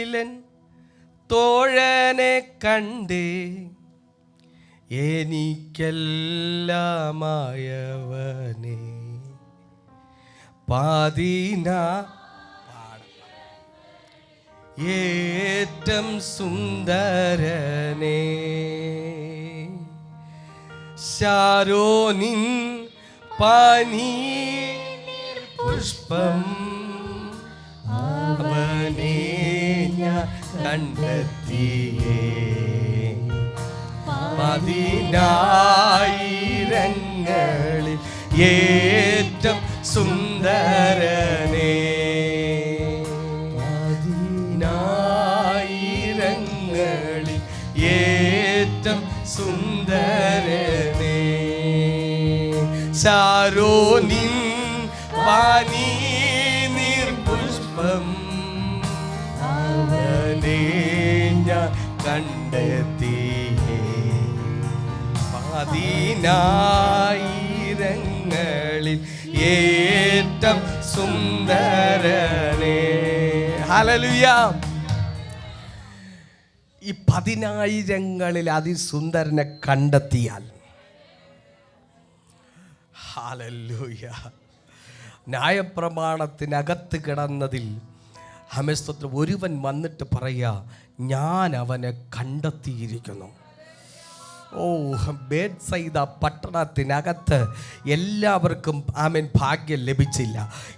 പതിനായിരങ്ങളിലൻ തോഴനെ കണ്ടേ, എനിക്കെല്ലാമായവനെ ഏറ്റം സുന്ദരനെ, ശാരോനിൻ പനീർ പുഷ്പം അവനെ ഞാൻ കണ്ടെത്തിയേ, പതിനായിരങ്ങളിൽ ഏറ്റം സുന്ദരനെ, പതിനായിരങ്ങളിൽ ഏറ്റം സുന്ദരനെ, ശാരോനിൻ പനീർ പുഷ്പം അവനെ ഞാൻ കണ്ടെത്തിയേ, പതിനായിരങ്ങളിൽ ഏറ്റം സുന്ദരനെ. ഹല്ലേലൂയ. ഈ 10,000 അതിസുന്ദരനെ കണ്ടെത്തിയാൽ, ഹല്ലേലൂയ, ന്യായപ്രമാണത്തിനകത്ത് കിടന്നതിൽ ഹമസ്തോത്രം ഒരുവൻ വന്നിട്ട് പറയാ, ഞാൻ അവനെ കണ്ടെത്തിയിരിക്കുന്നു. ഓ, ബേത്സൈദ പട്ടണത്തിനകത്ത് എല്ലാവർക്കും ആമേൻ ഭാഗ്യം ലഭിച്ചില്ല.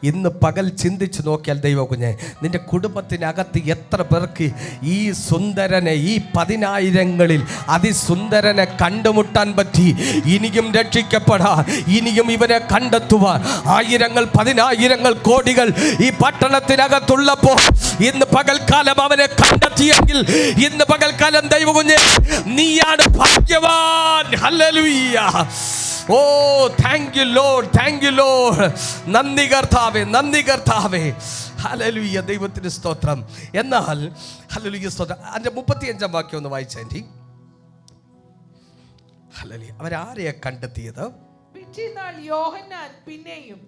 ഇന്ന് പകൽ ചിന്തിച്ച് നോക്കിയാൽ ദൈവകുഞ്ഞെ, നിന്റെ കുടുംബത്തിനകത്ത് എത്ര പേർക്ക് ഈ സുന്ദരനെ, ഈ 10,000ങ്ങളിൽ അതിസുന്ദരനെ കണ്ടുമുട്ടാൻ പറ്റി? ഇനിയും രക്ഷിക്കപ്പെടാൻ, ഇനിയും ഇവനെ കണ്ടെത്തുവാൻ ആയിരങ്ങൾ, 10,000 കോടികൾ ഈ പട്ടണത്തിനകത്തുള്ളപ്പോൾ ഇന്ന് പകൽക്കാലം അവനെ കണ്ടെത്തിയെങ്കിൽ, ഇന്ന് പകൽക്കാലം ദൈവകുഞ്ഞെ നീയാണ് ഭാഗ്യം. ഹല്ലേലൂയ. ഓ, thank you Lord, thank you lord. നന്ദി കർത്താവേ, നന്ദി കർത്താവേ. ഹല്ലേലൂയ, ദൈവത്തിന് സ്തോത്രം. എന്നാൽ ഹല്ലേലൂയ സ്തോത്രം. അതിന്റെ 35-ാം വാക്യം ഒന്ന് വായിച്ചേണ്ടി. ഹല്ലേലൂയ. അവരാരെയാ കണ്ടെത്തിയത്? പിറ്റേന്നാൾ യോഹന്നാൻ പിന്നെയും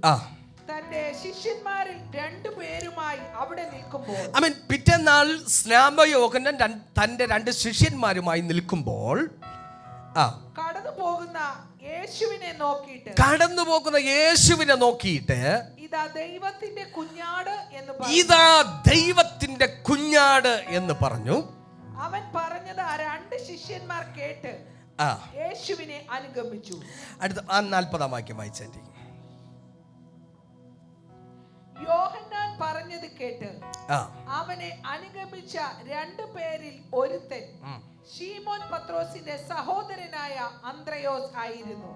തന്റെ ശിഷ്യന്മാരിൽ 2 പേരുമായി അവിടെ നിൽക്കുമ്പോൾ, ആമേൻ, പിറ്റേന്നാൾ സ്നാപകയോഹന്നാൻ തന്റെ 2 ശിഷ്യന്മാരുമായി നിൽക്കുമ്പോൾ കടന്നു പോകുന്ന യേശുവിനെ നോക്കിയിട്ട് ഇതാ ദൈവത്തിന്റെ കുഞ്ഞാട് എന്ന് പറഞ്ഞു. അവൻ പറഞ്ഞത് ആ 2 ശിഷ്യന്മാർ കേട്ട് യേശുവിനെ അനുഗമിച്ചു. അടുത്ത 40-ാം വാക്യം വായിച്ചേ. യോഹന്നാൻ പറഞ്ഞത് കേട്ട് അവനെ അനുഗമിച്ച 2 പേരിൽ ഒരുത്തൻ ശീമോൻ പത്രോസിന്റെ സഹോദരനായ അന്ത്രയോസ് ആയിരുന്നു.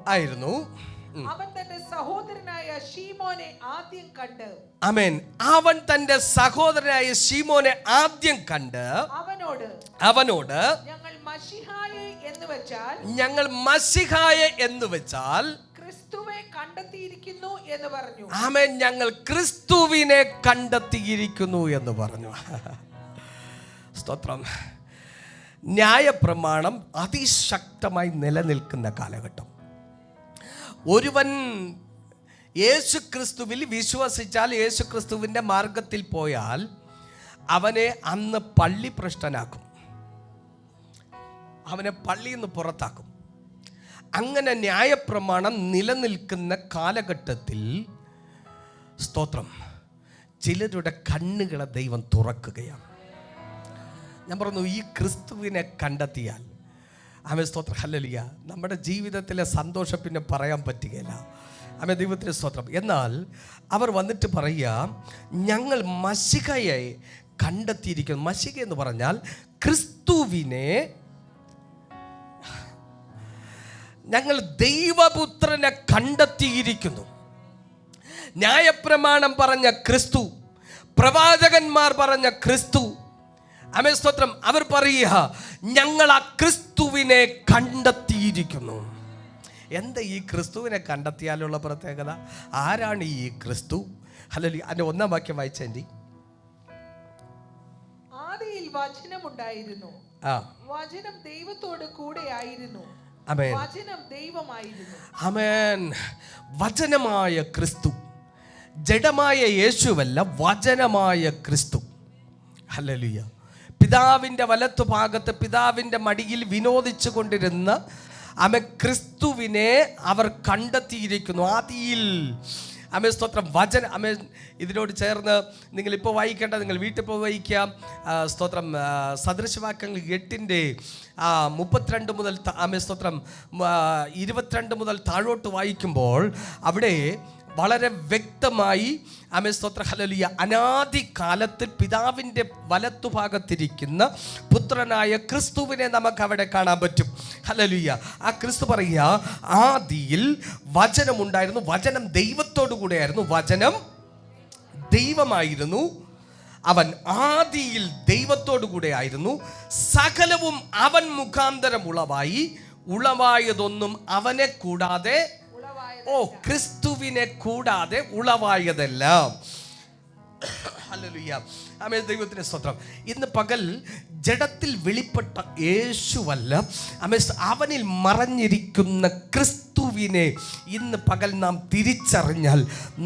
അവൻ തന്റെ സഹോദരനായ ശീമോനെ ആദ്യം കണ്ട്, ആമേൻ, അവൻ തന്റെ സഹോദരനായ ശീമോനെ ആദ്യം കണ്ട് അവനോട് ഞങ്ങൾ മശിഹായെ എന്ന് വെച്ചാൽ ക്രിസ്തുവെ കണ്ടെത്തിയിരിക്കുന്നു എന്ന് പറഞ്ഞു. ആമേൻ, ഞങ്ങൾ ക്രിസ്തുവിനെ കണ്ടെത്തിയിരിക്കുന്നു എന്ന് പറഞ്ഞു. സ്തോത്രം. ന്യായപ്രമാണം അതിശക്തമായി നിലനിൽക്കുന്ന കാലഘട്ടം. ഒരുവൻ യേശു ക്രിസ്തുവിൽ വിശ്വസിച്ചാൽ, യേശു ക്രിസ്തുവിൻ്റെ മാർഗത്തിൽ പോയാൽ അവനെ അന്ന് പള്ളി ഭ്രഷ്ടനാക്കും, അവനെ പള്ളിയിൽ നിന്ന് പുറത്താക്കും. അങ്ങനെ ന്യായപ്രമാണം നിലനിൽക്കുന്ന കാലഘട്ടത്തിൽ സ്തോത്രം, ചിലരുടെ കണ്ണുകളെ ദൈവം തുറക്കുകയാണ്. ഞാൻ പറഞ്ഞു, ഈ ക്രിസ്തുവിനെ കണ്ടെത്തിയാൽ ആമേൻ, സ്തോത്രം, ഹല്ലേലൂയ, നമ്മുടെ ജീവിതത്തിലെ സന്തോഷം പിന്നെ പറയാൻ പറ്റുകയില്ല. ആമേൻ, ദൈവത്തിന് സ്തോത്രം. എന്നാൽ അവർ വന്നിട്ട് പറയുക, ഞങ്ങൾ മശിഹയെ കണ്ടെത്തിയിരിക്കുന്നു. മശിഹ എന്ന് പറഞ്ഞാൽ ക്രിസ്തുവിനെ, ഞങ്ങൾ ദൈവപുത്രനെ കണ്ടെത്തിയിരിക്കുന്നു. ന്യായപ്രമാണം പറഞ്ഞ ക്രിസ്തു, പ്രവാചകന്മാർ പറഞ്ഞ ക്രിസ്തു, ആമേൻ, സ്തോത്രം, അവർ പറയുക, ഞങ്ങൾ ആ ക്രിസ്തുവിനെ കണ്ടെത്തിയിരിക്കുന്നു. എന്താ ഈ ക്രിസ്തുവിനെ കണ്ടെത്തിയാലുള്ള പ്രത്യേകത? ആരാണ് ഈ ക്രിസ്തു? ഹല്ലേലൂയ. അതിന്റെ 1-ാം വാക്യം വായിച്ചേണ്ടി. ആദിയിൽ വചനമുണ്ടായിരുന്നു, വചനം ദൈവത്തോട് കൂടെയായിരുന്നു, വചനം ദൈവമായിരുന്നു. ആമേൻ. വചനമായ ക്രിസ്തു, ജഡമായ യേശുവല്ല, വചനമായ ക്രിസ്തു. ഹല്ലേലൂയ. പിതാവിൻ്റെ വലത്തുഭാഗത്ത് പിതാവിൻ്റെ മടിയിൽ വിനോദിച്ചു കൊണ്ടിരുന്ന ക്രിസ്തുവിനെ അവർ കണ്ടെത്തിയിരിക്കുന്നു. ആദിയിൽ സ്തോത്രം വചന ഇതിനോട് ചേർന്ന് നിങ്ങളിപ്പോൾ വായിക്കേണ്ട, നിങ്ങൾ വീട്ടിൽ പോയി വായിക്കാം. സ്തോത്രം സദൃശവാക്യങ്ങൾ 8:32 മുതൽ സ്തോത്രം 22 മുതൽ താഴോട്ട് വായിക്കുമ്പോൾ അവിടെ വളരെ വ്യക്തമായി സ്തോത്ര ഹല്ലേലൂയ അനാദി കാലത്തിൽ പിതാവിൻ്റെ വലത്തുഭാഗത്തിരിക്കുന്ന പുത്രനായ ക്രിസ്തുവിനെ നമുക്ക് അവിടെ കാണാൻ പറ്റും. ഹല്ലേലൂയ. ആ ക്രിസ്തു പറയുക, ആദിയിൽ വചനമുണ്ടായിരുന്നു, വചനം ദൈവത്തോടു കൂടെയായിരുന്നു, വചനം ദൈവമായിരുന്നു, അവൻ ആദിയിൽ ദൈവത്തോടു കൂടെ ആയിരുന്നു, സകലവും അവൻ മുഖാന്തരം ഉളവായി, ഉളവായതൊന്നും അവനെ കൂടാതെ ക്രിസ്തുവിനെ കൂടാതെ ഉളവായതെല്ലാം. ഹല്ലേലൂയ. ആമേൻ. ദൈവത്തിന്റെ സ്തോത്രം. ഇന്ന് പകൽ ജഡത്തിൽ വെളിപ്പെട്ട യേശുവല്ല, അവനിൽ മറഞ്ഞിരിക്കുന്ന ക്രിസ്തുവിനെ ഇന്ന് പകൽ നാം തിരിച്ചറിഞ്ഞാൽ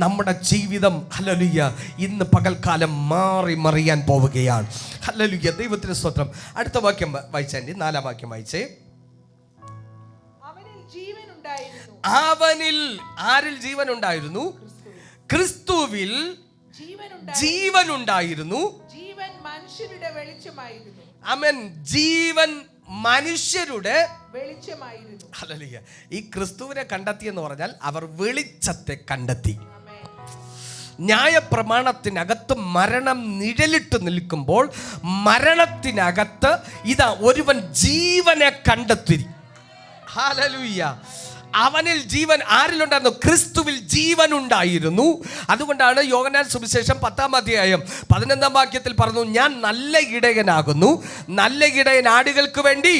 നമ്മുടെ ജീവിതം ഹല്ലേലൂയ ഇന്ന് പകൽക്കാലം മാറി മറിയാൻ പോവുകയാണ്. ഹല്ലേലൂയ. ദൈവത്തിന്റെ സ്തോത്രം. അടുത്ത വാക്യം വായിച്ചേ, 4-ാം വാക്യം വായിച്ചേ. അവനിൽ ആരിൽ ജീവൻ ഉണ്ടായിരുന്നു? ക്രിസ്തുവിൽ ജീവൻ ഉണ്ടായിരുന്നു. ജീവൻ മനുഷ്യരുടെ വെളിച്ചമായിരുന്നു. ആമേൻ. ജീവൻ മനുഷ്യരുടെ വെളിച്ചമായിരുന്നു. ഹല്ലേലൂയ. ഈ ക്രിസ്തുവിനെ കണ്ടെത്തി എന്ന് പറഞ്ഞാൽ അവർ വെളിച്ചത്തെ കണ്ടെത്തി. ന്യായപ്രമാണത്തിനകത്ത് മരണം നിഴലിട്ട് നിൽക്കുമ്പോൾ മരണത്തിനകത്ത് ഇതാ ഒരുവൻ ജീവനെ കണ്ടെത്തി. ഹല്ലേലൂയ. അവനിൽ ജീവൻ ആരിലുണ്ടായിരുന്നു? ക്രിസ്തുവിൽ ജീവൻ ഉണ്ടായിരുന്നു. അതുകൊണ്ടാണ് യോഹന്നാൻ സുവിശേഷം 10-ാം അധ്യായം 11-ാം വാക്യത്തിൽ പറഞ്ഞു, ഞാൻ നല്ല ഇടയനാകുന്നു, നല്ല ഇടയൻ ആടുകൾക്ക് വേണ്ടി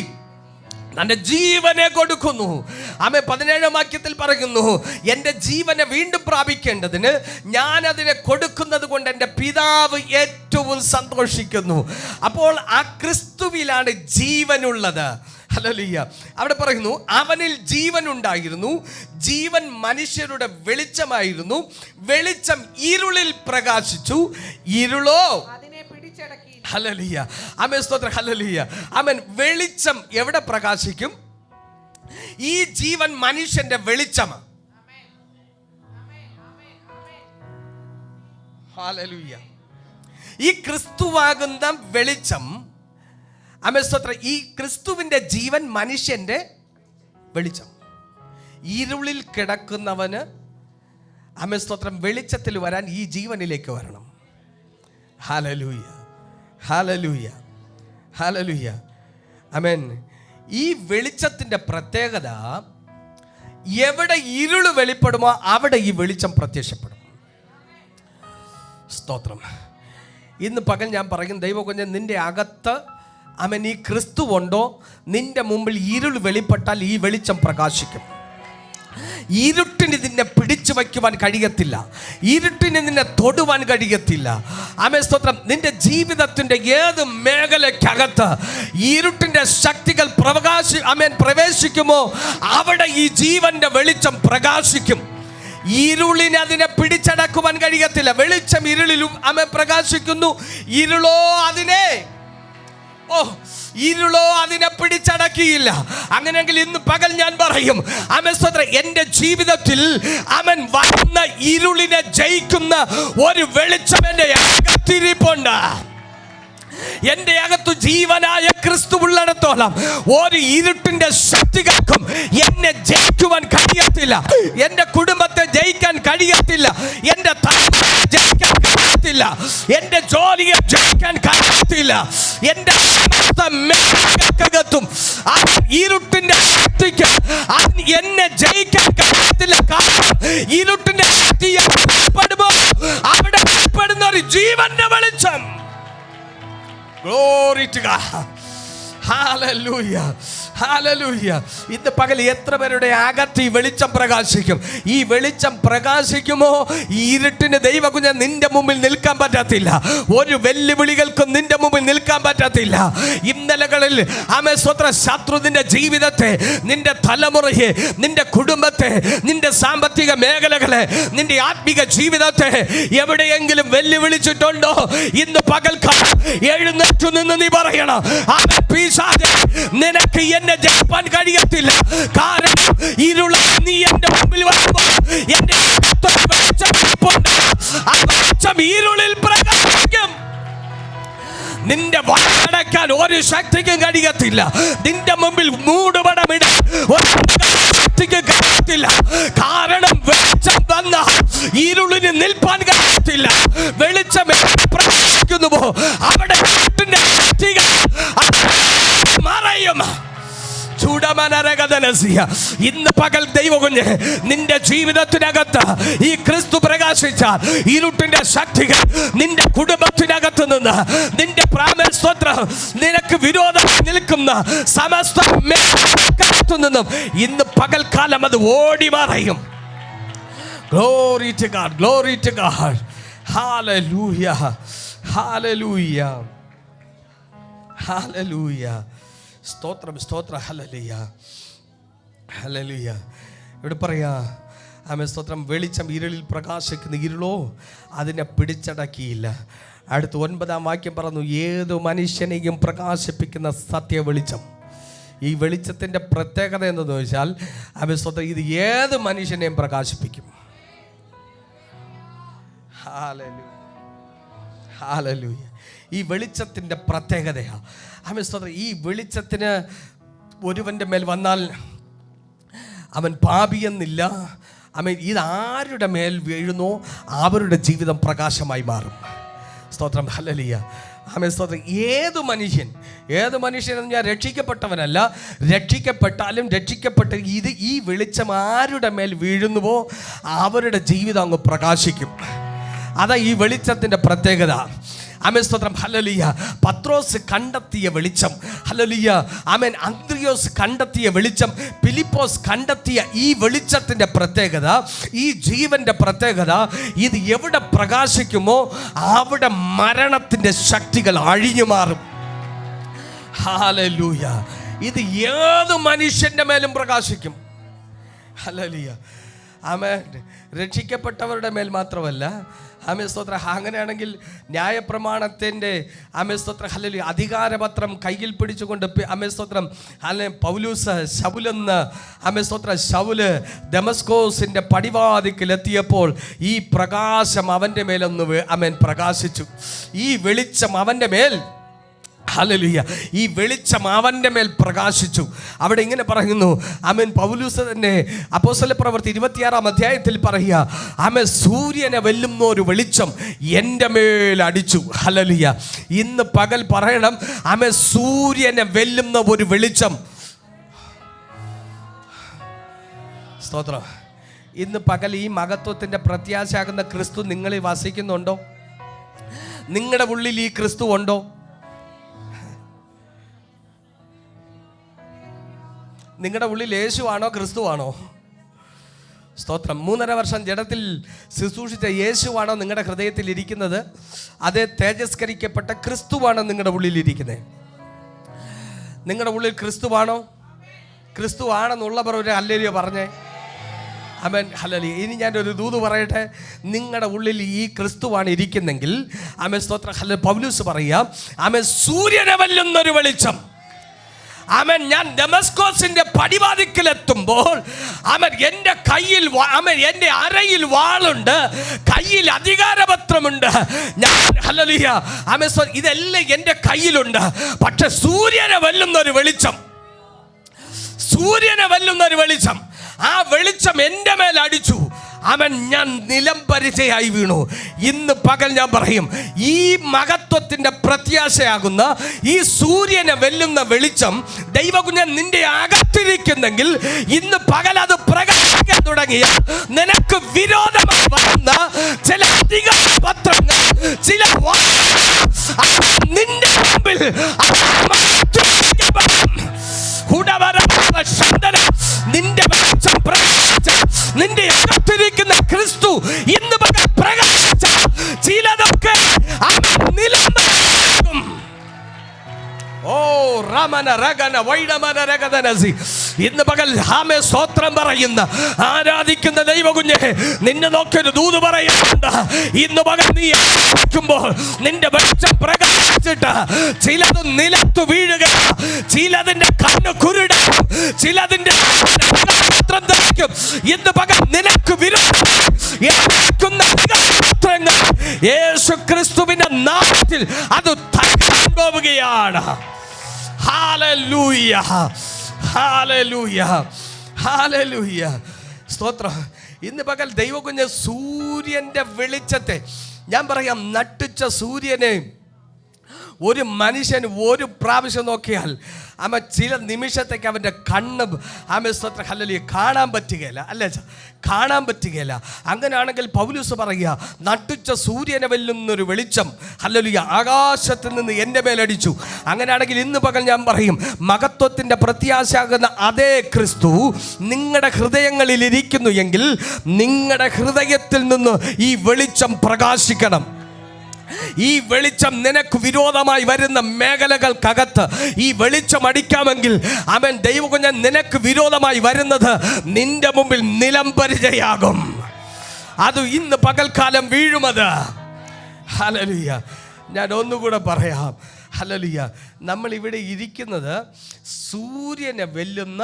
തൻ്റെ ജീവനെ കൊടുക്കുന്നു. ആമേൻ. 17-ാം വാക്യത്തിൽ പറയുന്നു, എൻ്റെ ജീവനെ വീണ്ടും പ്രാപിക്കേണ്ടതിന് ഞാൻ അതിനെ കൊടുക്കുന്നത് കൊണ്ട് എൻ്റെ പിതാവ് ഏറ്റവും സന്തോഷിക്കുന്നു. അപ്പോൾ ആ ക്രിസ്തുവിലാണ് ജീവനുള്ളത്. ഹല്ലേലൂയ. അവിടെ പറയുന്നു, അവനിൽ ജീവൻ ഉണ്ടായിരുന്നു, ജീവൻ മനുഷ്യരുടെ വെളിച്ചമായിരുന്നു, വെളിച്ചം ഇരുളിൽ പ്രകാശിച്ചു, ഇരുളോ അതിനെ പിടിച്ചടക്കി. ഹല്ലേലൂയ. ആമേൻ. സ്തോത്രം. ഹല്ലേലൂയ. ആമേൻ. വെളിച്ചം എവിടെ പ്രകാശിക്കും? ഈ ജീവൻ മനുഷ്യന്റെ വെളിച്ചമാണ്. ഹല്ലേലൂയ. ഈ ക്രിസ്തുവാകുന്ന വെളിച്ചം, ഈ ക്രിസ്തുവിൻ്റെ ജീവൻ മനുഷ്യൻ്റെ വെളിച്ചം. ഇരുളിൽ കിടക്കുന്നവന് സ്തോത്രം വെളിച്ചത്തിൽ വരാൻ ഈ ജീവനിലേക്ക് വരണം. ഹല്ലേലൂയ. ഹല്ലേലൂയ. ഹല്ലേലൂയ. ആമേൻ. ഈ വെളിച്ചത്തിൻ്റെ പ്രത്യേകത, എവിടെ ഇരുള് വെളിപ്പെടുമോ അവിടെ ഈ വെളിച്ചം പ്രത്യക്ഷപ്പെടും. സ്തോത്രം. ഇന്ന് പകൽ ഞാൻ പറയും, ദൈവകുഞ്ഞൻ, നിന്റെ അകത്ത് ആമേൻ ഈ ക്രിസ്തു ഉണ്ടോ? നിന്റെ മുമ്പിൽ ഇരുൾ വെളിപ്പെട്ടാൽ ഈ വെളിച്ചം പ്രകാശിക്കും. ഇരുട്ടിന് നിന്നെ പിടിച്ചു വയ്ക്കുവാൻ കഴിയത്തില്ല, ഇരുട്ടിന് നിന്നെ തൊടുവാൻ കഴിയത്തില്ല. ആമേൻ. സ്തോത്രം. നിന്റെ ജീവിതത്തിന്റെ ഏത് മേഖലയ്ക്കകത്ത് ഇരുട്ടിന്റെ ശക്തികൾ പ്രവേശിക്കുമോ അവിടെ ഈ ജീവന്റെ വെളിച്ചം പ്രകാശിക്കും. ഇരുളിനെ അതിനെ പിടിച്ചടക്കുവാൻ കഴിയത്തില്ല. വെളിച്ചം ഇരുളിലും പ്രകാശിക്കുന്നു, ഇരുളോ അതിനെ പിടിച്ചടക്കിയില്ല. അങ്ങനെയെങ്കിൽ ഇന്ന് പകൽ ഞാൻ പറയും, എന്റെ ജീവിതത്തിൽ വരുന്ന ഇരുളിനെ ജയിക്കുന്ന ഒരു വെളിച്ചം എന്റെ അകത്തിരിപ്പുണ്ട്. എന്റെ അകത്തു ജീവനായ ക്രിസ്തു ഉള്ളിടത്തോളം ഒരു ഇരുട്ടിന്റെ ശക്തികൾക്കും എന്നെ ജയിക്കുവാൻ കഴിയത്തില്ല. എന്റെ കുടുംബത്തെ ജയിക്കാൻ കഴിയത്തില്ല, എന്റെ തലമുറയെ ജയിക്കാൻ കഴിയത്തില്ല, എന്റെ ജോലിയെ ജയിക്കാൻ കഴിയത്തില്ല. എന്റെ മേഖലകത്തും ഇരുട്ടിന്റെ ശക്തിക്ക് എന്നെ ജയിക്കാൻ കഴിയത്തില്ല. കാരണം ഇരുട്ടിന്റെ ശക്തി അവിടെ പെടുന്ന ഒരു ജീവന്റെ വെളിച്ചം. Glory to God. Hallelujah. Hallelujah. ഇന്ന് പകൽ എത്ര പേരുടെ അകത്ത് ഈ വെളിച്ചം പ്രകാശിക്കും? ഈ വെളിച്ചം പ്രകാശിക്കുമോ ഈ ഇരുട്ടിന് ദൈവകുഞ്ഞ് നിന്റെ മുമ്പിൽ നിൽക്കാൻ പറ്റത്തില്ല. ഒരു വെല്ലുവിളികൾക്കും നിന്റെ മുമ്പിൽ നിൽക്കാൻ പറ്റത്തില്ല. ഇന്ന് ഇന്നലകളിൽ ആമേൻ സ്തോത്രം ശത്രു നിന്റെ ജീവിതത്തെ, നിന്റെ തലമുറയെ, നിന്റെ കുടുംബത്തെ, നിന്റെ സാമ്പത്തിക മേഖലകളെ, നിന്റെ ആത്മീക ജീവിതത്തെ എവിടെയെങ്കിലും വെല്ലുവിളിച്ചിട്ടുണ്ടോ? ഇന്ന് പകൽക്കാലം എഴുന്നേറ്റു നിന്ന് നീ പറയണം, ആമേൻ പിശാചേ, നിനക്ക് എന്നെ ജയിപ്പാൻ കഴിയത്തില്ല. കാരണം ഇരുള നീ എന്റെ മുമ്പിൽ വരുമ്പോൾ എന്റെ ഇരുളിൽ പ്രകാശിക്കും. നിന്റെ വായടക്കാൻ ഒരു ശക്തിക്കും കഴിയത്തില്ല. നിന്റെ മുമ്പിൽ മൂടുപടമിടാൻ ഒരു ശക്തിക്കും കഴിയത്തില്ല. കാരണം വെളിച്ചം വന്ന ഇരുളിന് നിൽപ്പാൻ കഴിയത്തില്ല. വെളിച്ചം പ്രകാശിക്കുന്നുവോ അവിടെ ശക്തികൾ മറയും. ഇന്ന് പകൽ ദൈവകുഞ്ഞ് നിന്റെ ജീവിതത്തിനകത്ത് ഈ ക്രിസ്തു പ്രകാശിച്ചാൽ ഇരുട്ടിന്റെ ശക്തികൾ നിന്റെ കുടുംബത്തിനകത്ത് നിന്ന്, നിന്റെ പ്രാമസ്വത്രം നിനക്ക് വിരോധം നിൽക്കുന്ന സമസ്ത മേഖലകത്തു നിന്നും ഇന്ന് പകൽക്കാലം അത് ഓടി മറയും. Glory to God, glory to God. Hallelujah, hallelujah, hallelujah. സ്തോത്രം, സ്തോത്രം, ഹല്ലേലൂയ, ഹല്ലേലൂയ. ഇവിടെ പറയാ ആമേൻ സ്തോത്രം, വെളിച്ചം ഇരുളിൽ പ്രകാശിക്കുന്ന ഇരുളോ അതിനെ പിടിച്ചടക്കിയില്ല. അടുത്ത 9-ാം വാക്യം പറഞ്ഞു, ഏതു മനുഷ്യനെയും പ്രകാശിപ്പിക്കുന്ന സത്യ വെളിച്ചം. ഈ വെളിച്ചത്തിൻ്റെ പ്രത്യേകത എന്തെന്ന് ചോദിച്ചാൽ ആമേൻ സ്തോത്രം, ഇത് ഏത് മനുഷ്യനെയും പ്രകാശിപ്പിക്കും. Hallelujah, hallelujah. ഈ വെളിച്ചത്തിൻ്റെ പ്രത്യേകതയാണ് ആമേൻ സ്തോത്രം. ഈ വെളിച്ചത്തിന് ഒരുവൻ്റെ മേൽ വന്നാൽ അവൻ പാപിയെന്നില്ല. ആമേൻ, ഇതാരുടെ മേൽ വീഴുന്നോ അവരുടെ ജീവിതം പ്രകാശമായി മാറും. സ്തോത്രം, ഹല്ലേലൂയ, ആമേൻ സ്തോത്രം. ഏത് മനുഷ്യൻ എന്ന് ഞാൻ രക്ഷിക്കപ്പെട്ടവനല്ല, രക്ഷിക്കപ്പെട്ടാലും രക്ഷിക്കപ്പെട്ട ഈ വെളിച്ചം ആരുടെ മേൽ വീഴുന്നുവോ അവരുടെ ജീവിതം അങ്ങ് പ്രകാശിക്കും. അതാ ഈ വെളിച്ചത്തിൻ്റെ പ്രത്യേകത. ആമേൻ സ്തോത്രം, ഹല്ലേലൂയ. പത്രോസ് കണ്ടെത്തിയ വെളിച്ചം, ഹല്ലേലൂയ. ആമേൻ, അന്ത്രിയോസ് കണ്ടെത്തിയ വെളിച്ചം, ഫിലിപ്പോസ് കണ്ടെത്തിയ ഈ വെളിച്ചത്തിൻ്റെ പ്രത്യേകത, ഈ ജീവൻ്റെ പ്രത്യേകത, ഇത് എവിടെ പ്രകാശിക്കുമോ അവിടെ മരണത്തിൻ്റെ ശക്തികൾ അഴിഞ്ഞു മാറും. ഹല്ലേലൂയ. ഇത് ഏത് മനുഷ്യൻ്റെ മേലും പ്രകാശിക്കും. ഹല്ലേലൂയ. ആമേൻ. രക്ഷിക്കപ്പെട്ടവരുടെ മേൽ മാത്രമല്ല, ആമേൻ സ്തോത്രം. അങ്ങനെയാണെങ്കിൽ ന്യായപ്രമാണത്തിൻ്റെ ആമേൻ സ്തോത്രം ഹല്ലേലൂയ അധികാരപത്രം കയ്യിൽ പിടിച്ചുകൊണ്ട് ആമേൻ സ്തോത്രം പൗലൂസ് ശൗലെന്ന് ആമേൻ സ്തോത്രം ശൗല് ദമസ്കോസിൻ്റെ പടിവാതിക്കലെത്തിയപ്പോൾ ഈ പ്രകാശം അവൻ്റെ മേലൊന്ന് ആമേൻ പ്രകാശിച്ചു. ഈ വെളിച്ചം അവൻ്റെ മേൽ, ഹല്ലേലൂയ, ഈ വെളിച്ചം അവൻ്റെ മേൽ പ്രകാശിച്ചു. അവിടെ ഇങ്ങനെ പറയുന്നു, ആമേൻ, പൗലൂസ് തന്നെ അപ്പോസ്തല പ്രവൃത്തി 26-ാം അധ്യായത്തിൽ പറയുക, ആമേൻ, സൂര്യനെ വെല്ലുന്ന ഒരു വെളിച്ചം എൻ്റെ മേൽ അടിച്ചു. ഹല്ലേലൂയ. ഇന്ന് പകൽ പറയണം, ആമേൻ, സൂര്യനെ വെല്ലുന്ന ഒരു വെളിച്ചം. സ്തോത്രം. ഇന്ന് പകൽ ഈ മഹത്വത്തിൻ്റെ പ്രത്യാശയാകുന്ന ക്രിസ്തു നിങ്ങളിൽ വസിക്കുന്നുണ്ടോ? നിങ്ങളുടെ ഉള്ളിൽ ഈ ക്രിസ്തു ഉണ്ടോ? നിങ്ങളുടെ ഉള്ളിൽ യേശുവാണോ ക്രിസ്തുവാണോ? സ്തോത്രം. 3.5 വർഷം ജഡത്തിൽ ശുശ്രൂഷിച്ച യേശുവാണോ നിങ്ങളുടെ ഹൃദയത്തിൽ ഇരിക്കുന്നത്? അതേ തേജസ്കരിക്കപ്പെട്ട ക്രിസ്തുവാണോ നിങ്ങളുടെ ഉള്ളിൽ ഇരിക്കുന്നത്? നിങ്ങളുടെ ഉള്ളിൽ ക്രിസ്തുവാണോ? ക്രിസ്തുവാണെന്നുള്ളവർ ഒരു ഹല്ലേലൂയ പറഞ്ഞേ. ആമേൻ, ഹല്ലേലൂയ. ഇനി ഞാനൊരു ദൂത് പറയട്ടെ. നിങ്ങളുടെ ഉള്ളിൽ ഈ ക്രിസ്തുവാണ് ഇരിക്കുന്നെങ്കിൽ ആമേൻ സ്തോത്രം ഹല്ലേലൂയ. പൗലൂസ് പറയാം, ആമേൻ, സൂര്യനെ വെല്ലുന്നൊരു വെളിച്ചം. ആമേൻ, ഞാൻ ദമസ്കോസിന്റെ പടിവാതിക്കലെത്തുമ്പോൾ ആമേൻ, എൻ്റെ കയ്യിൽ ആമേൻ, എൻ്റെ അരയിൽ വാളുണ്ട്, കയ്യിൽ അധികാരപത്രമുണ്ട്. ഞാൻ ഹല്ലേലൂയ ആമേൻ, ഇതെല്ലാം എൻ്റെ കയ്യിലുണ്ട്. പക്ഷെ സൂര്യനെ വെല്ലുന്നൊരു വെളിച്ചം, സൂര്യനെ വെല്ലുന്നൊരു വെളിച്ചം, ആ വെളിച്ചം എൻ്റെ മേൽ അടിച്ചു. അവൻ ഞാൻ നിലം പരിചയായി വീണു. ഇന്ന് പകൽ ഞാൻ പറയും, ഈ മഹത്വത്തിൻ്റെ പ്രത്യാശയാകുന്ന ഈ സൂര്യനെ വെല്ലുന്ന വെളിച്ചം ദൈവകുഞ്ഞൻ നിന്റെ അകത്തിരിക്കുന്നെങ്കിൽ ഇന്ന് പകൽ അത് പ്രകാശിക്കാൻ തുടങ്ങിയ നിനക്ക് വിരോധമായി വരുന്ന ചില അധികാര പത്രങ്ങൾ, ചില നിന്റെ മുമ്പിൽ നിന്റെ വെളിച്ചം പ്രകാശിച്ച, നിന്റെ അകത്തിരിക്കുന്ന ക്രിസ്തു ഇന്ന് പകൽ പ്രകാശിച്ച ചിലതൊക്കെ നിലം. ഓ റമന രഗന വൈഡമന രഗദനസി. ഇന്ന് പകൽ ആമേ സ്തോത്രം പറയുന്ന ആരാധിക്കുന്ന ദൈവകുഞ്ഞെ, നിന്നെ നോക്കിയൊരു ദൂത് പറയുന്നുണ്ട്. ഇന്ന് പകൽ നീ ആരാധിക്കുമ്പോൾ നിന്റെ വെളിച്ചം പ്രകാശിച്ചിട്ട് ചിലത് നിലത്ത് വീഴുക, ചിലതിന്റെ കണ്ണ് കുരുടാകും, ചിലതിന്റെ പാത്രം ധരിക്കും. ഇന്ന് പകൽ നിനക്ക് വിരോധിക്കുന്ന യേശു ക്രിസ്തുവിന്റെ നാമത്തിൽ അത് തകരാൻ പോവുകയാണ്. Hallelujah, hallelujah, hallelujah. സ്തോത്രം. ഇന്ന് പകൽ ദൈവകുഞ്ഞ് സൂര്യന്റെ വെളിച്ചത്തെ, ഞാൻ പറയാം, നട്ടുച്ച സൂര്യനെ ഒരു മനുഷ്യൻ ഒരു പ്രാവശ്യം നോക്കിയാൽ ചില നിമിഷത്തേക്ക് അവൻ്റെ കണ്ണ് സ്തോത്രം ഹല്ലേലൂയ കാണാൻ പറ്റുകയില്ല, അല്ലേ? കാണാൻ പറ്റുകയില്ല. അങ്ങനെയാണെങ്കിൽ പൗലോസ് പറയുക, നട്ടുച്ച സൂര്യനെ വെല്ലുന്നൊരു വെളിച്ചം ഹല്ലേലൂയ ആകാശത്തിൽ നിന്ന് എൻ്റെ മേലടിച്ചു. അങ്ങനെയാണെങ്കിൽ ഇന്ന് പകൽ ഞാൻ പറയും, മഹത്വത്തിൻ്റെ പ്രത്യാശയാകുന്ന അതേ ക്രിസ്തു നിങ്ങളുടെ ഹൃദയങ്ങളിൽ ഇരിക്കുന്നു എങ്കിൽ നിങ്ങളുടെ ഹൃദയത്തിൽ നിന്ന് ഈ വെളിച്ചം പ്രകാശിക്കണം. ഈ വെളിച്ചം നിനക്ക് വിരോധമായി വരുന്ന മേഖലകൾക്കകത്ത് ഈ വെളിച്ചം അടിക്കാമെങ്കിൽ അവൻ ദൈവകുഞ്ഞൻ നിനക്ക് വിരോധമായി വരുന്നത് നിന്റെ മുമ്പിൽ നിലംപരിചയാകും. അത് ഇന്ന് പകൽക്കാലം വീഴുമത്. ഹല്ലേലൂയ. ഞാൻ ഒന്നുകൂടെ പറയാം. ഹല്ലേലൂയ. നമ്മൾ ഇവിടെ ഇരിക്കുന്നത് സൂര്യനെ വെല്ലുന്ന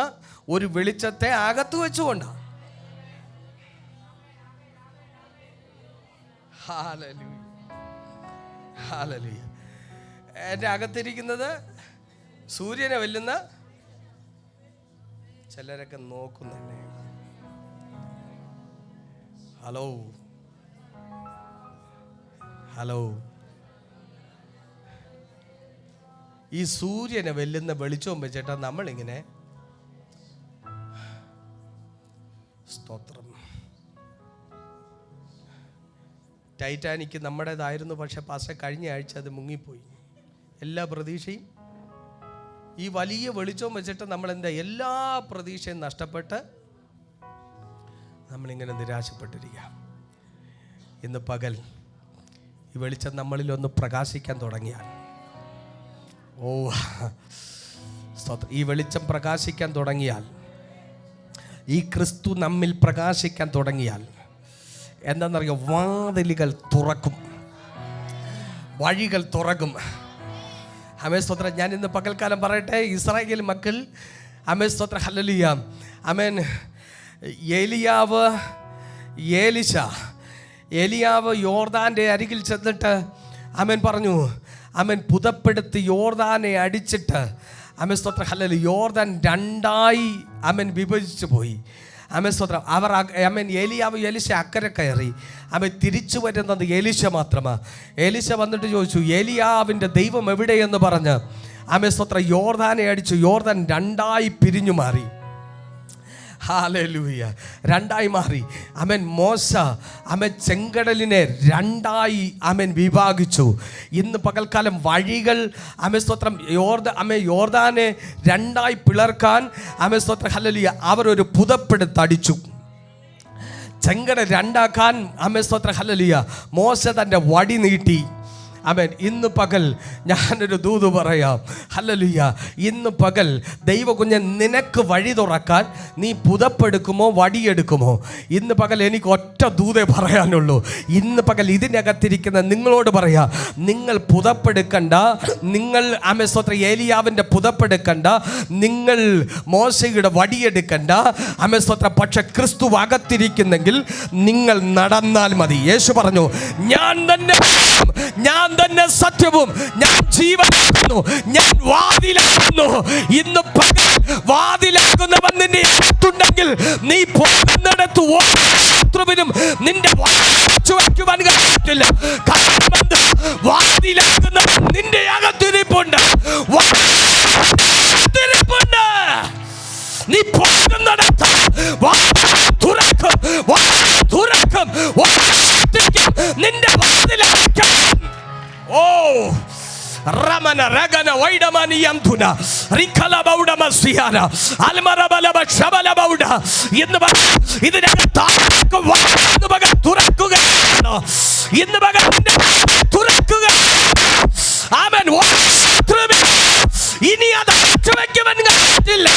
ഒരു വെളിച്ചത്തെ അകത്ത് വെച്ചുകൊണ്ടാണ്. Hallelujah, hallelujah. എൻ്റെ അകത്തിരിക്കുന്നത് സൂര്യനെ വെല്ലുന്ന, ചിലരൊക്കെ നോക്കുന്നുണ്ട്. Hello, hello. ഈ സൂര്യനെ വെല്ലുന്ന വെളിച്ചവും വെച്ചിട്ടാ നമ്മളിങ്ങനെ സ്തോത്രം. ടൈറ്റാനിക് നമ്മുടേതായിരുന്നു, പക്ഷെ പാസ്റ്റർ കഴിഞ്ഞ ആഴ്ച അത് മുങ്ങിപ്പോയി. എല്ലാ പ്രതീക്ഷയും ഈ വലിയ വെളിച്ചവും വെച്ചിട്ട് നമ്മളെന്താ എല്ലാ പ്രതീക്ഷയും നഷ്ടപ്പെട്ട് നമ്മളിങ്ങനെ നിരാശപ്പെട്ടിരിക്കുക. ഇന്ന് പകൽ ഈ വെളിച്ചം നമ്മളിലൊന്ന് പ്രകാശിക്കാൻ തുടങ്ങിയാൽ, ഓ സ്തോത്രം, ഈ വെളിച്ചം പ്രകാശിക്കാൻ തുടങ്ങിയാൽ, ഈ ക്രിസ്തു നമ്മിൽ പ്രകാശിക്കാൻ തുടങ്ങിയാൽ എന്താണെന്നറിയോ, വാതിലുകൾ തുറക്കും, വഴികൾ തുറക്കും. ആമേൻ സ്തോത്രം. ഞാൻ ഇന്ന് പകൽക്കാലം പറയട്ടെ, ഇസ്രായേൽ മക്കൾ ആമേൻ സ്തോത്രം ഹല്ലേലൂയ. ആമേൻ. ഏലിയാവ് യോർദാൻ്റെ അരികിൽ ചെന്നിട്ട് ആമേൻ പറഞ്ഞു, ആമേൻ പുതപ്പെടുത്തി യോർദാനെ അടിച്ചിട്ട് ആമേൻ സ്തോത്രം ഹല്ലേലൂയ യോർദാൻ രണ്ടായി ആമേൻ വിഭജിച്ചു പോയി. ആമേൻ സ്തോത്രം. അവർ ഏലിയാവ് എലീശ അക്കരെ കയറി. തിരിച്ചു വരുന്നത് എലീശ മാത്രമാണ്. എലീശ വന്നിട്ട് ചോദിച്ചു, ഏലിയാവിൻ്റെ ദൈവം എവിടെയെന്ന് പറഞ്ഞ് ആമേൻ സ്തോത്രം യോർദാനെ അടിച്ചു. യോർദാൻ രണ്ടായി പിരിഞ്ഞു മാറി. ഹല്ലേലൂയ. രണ്ടായി മാറി. മോശ ചെങ്കടലിനെ രണ്ടായി വിഭാഗിച്ചു. ഇന്ന് പകൽക്കാലം വഴികൾ സ്തോത്രം യോർദാനെ രണ്ടായി പിളർക്കാൻ സ്തോത്രം ഹല്ലേലൂയ അവരൊരു പുതപ്പെടുത്തടിച്ചു. ചെങ്കടൽ രണ്ടാക്കാൻ സ്തോത്രം ഹല്ലേലൂയ മോശ തൻ്റെ വടി നീട്ടി. ഇന്ന് പകൽ ഞാനൊരു ദൂത് പറയാം. ഹല്ലേലൂയ. ഇന്ന് പകൽ ദൈവകുഞ്ഞൻ നിനക്ക് വഴി തുറക്കാൻ നീ പുതപ്പെടുക്കുമോ വടിയെടുക്കുമോ? ഇന്ന് പകൽ എനിക്ക് ഒറ്റ ദൂതേ പറയാനുള്ളൂ. ഇന്ന് പകൽ ഇതിനകത്തിരിക്കുന്ന നിങ്ങളോട് പറയാം, നിങ്ങൾ പുതപ്പെടുക്കണ്ട, നിങ്ങൾ സ്തോത്രം ഏലിയാവിൻ്റെ പുതപ്പെടുക്കണ്ട, നിങ്ങൾ മോശയുടെ വടിയെടുക്കണ്ട സ്തോത്രം. പക്ഷെ ക്രിസ്തു അകത്തിരിക്കുന്നെങ്കിൽ നിങ്ങൾ നടന്നാൽ മതി. യേശു പറഞ്ഞു, ഞാൻ തന്നെ സത്യവും ഞാൻ ജീവനാകുന്നു, ഞാൻ വാതിലാകുന്നു. ഇന്ന് പകൽ വാതിലാകുന്നവൻ നിന്റെ അടുത്തുണ്ടെങ്കിൽ നീ പോകുന്നിടത്ത് ശത്രുവിനും നിന്റെ വയ്ക്കുവാൻ കഴിയത്തില്ല. വാതിലാകുന്നവൻ നിന്റെ അകത്തിരിപ്പുണ്ട്. നീ പോകുന്നിടത്ത് തുറക്കും നിന്റെ വാതിലാക്കാൻ. ഓ റമന രഗന വൈഡമനിയംതുന റിഖല ബൗഡമ സിയാന അൽമറബലബ ശബല ബൗഡ. ഇന്ന് ഇതിനകത്ത് മകൻ തുറക്കുക, ഇന്ന് മകൻ തുറക്കുക. ആമേൻ. ഇനി അത് അടച്ചു വെക്കുവാൻ കഴിയില്ല.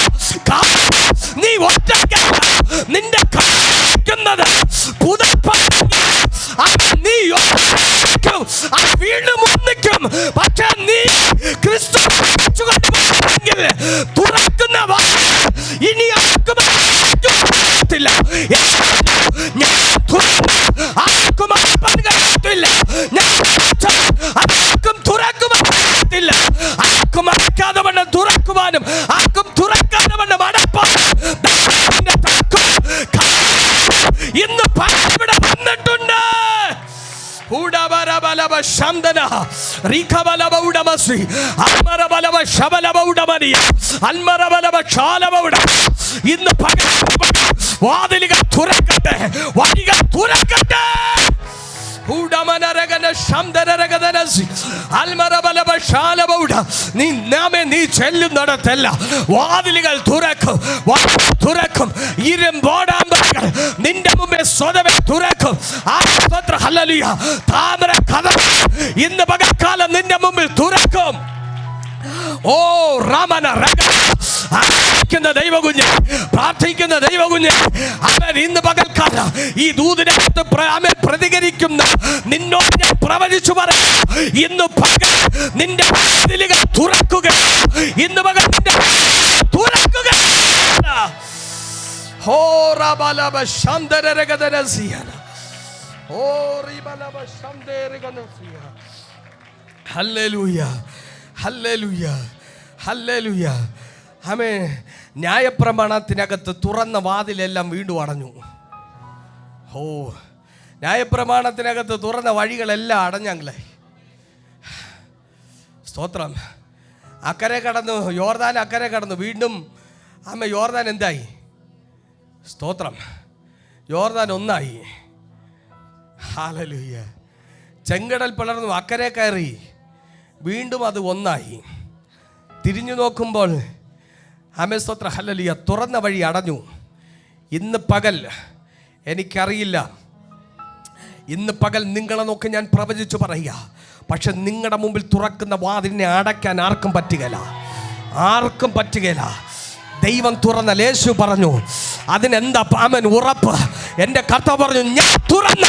നീ ഒറ്റയ്ക്കല്ല, നിന്റെ കഴിക്കുന്നത് നീ വീണ്ടും ഒന്നിക്കും. പക്ഷെ നീ ക്രിസ്തു തുറക്കുന്ന ഇനി ആർക്കും ആർക്കും കഴിയത്തില്ല, ആർക്കും തുറക്കുവാൻ കഴിയത്തില്ല. ആർക്കും അടക്കാതെ വണ്ണം തുറക്കുവാനും ആർക്കും തുറക്കാതെ വണ്ണം അടപ്പാനും ഇന്ന് ഇവിടെ വന്നിട്ടുണ്ട്. ഇന്ന് വാതിലുകൾ തുറക്കട്ടെ, വഴികൾ തുറക്കട്ടെ. നീ ചെല്ലുന്നിടത്തല്ല വാതിലുകൾ തുറക്കും. ഇരുമ്പോടാമ്പകൾ നിന്റെ മുമ്പേ സ്വതവേ തുറക്കും. താമര കഥ ഇന്ന് പകൽക്കാലം നിന്റെ മുമ്പിൽ തുറക്കും. ഓ രാമന ആരാധിക്കുന്ന ദൈവകുഞ്ഞ്, പ്രാർത്ഥിക്കുന്ന ദൈവകുഞ്ഞ്, അവൻ ഇന്ന് പകൽക്കാലം ഈ ദൂതിനകത്ത് പ്രതികരിക്കുന്ന നിന്നോട് ഞാൻ പ്രവചിച്ചു പറയാം. ഇന്ന് പകൽ നിന്റെ വാതിലുകൾ തുറക്കുക. ഇന്ന് പകൽ നിന്റെ തുറക്കുക. ഓ റബലബ ശംദരഗദനസിയ ഓ റിബലബ ശംദരഗദനസിയ. Hallelujah, hallelujah, hallelujah. ആമേൻ. ന്യായപ്രമാണത്തിനകത്ത് തുറന്ന വാതിലെല്ലാം വീണ്ടും അടഞ്ഞു. ഓ, ന്യായപ്രമാണത്തിനകത്ത് തുറന്ന വഴികളെല്ലാം അടഞ്ഞങ്ങളെ. സ്തോത്രം. അക്കരെ കടന്നു, യോർദാൻ അക്കരെ കടന്നു. വീണ്ടും യോർദാൻ എന്തായി? സ്തോത്രം. യോർദാൻ ഒന്നായി. ഹല്ലേലൂയ. ചെങ്കടൽ പിളർന്നു, അക്കരെ കയറി, വീണ്ടും അത് ഒന്നായി. തിരിഞ്ഞു നോക്കുമ്പോൾ സ്തോത്ര ഹല്ലേലൂയ, തുറന്ന വഴി അടഞ്ഞു. ഇന്ന് പകൽ എനിക്കറിയില്ല, ഇന്ന് പകൽ നിങ്ങളെ നോക്കി ഞാൻ പ്രവചിച്ചു പറയുക. പക്ഷെ നിങ്ങളുടെ മുമ്പിൽ തുറക്കുന്ന വാതിലിനെ അടയ്ക്കാൻ ആർക്കും പറ്റുകയില്ല, ആർക്കും പറ്റുകയില്ല. ദൈവം തുറന്ന യേശു പറഞ്ഞു, അതിനെന്താ അവൻ ഉറപ്പ്? എൻ്റെ കർത്താവ് പറഞ്ഞു, ഞാൻ തുറന്ന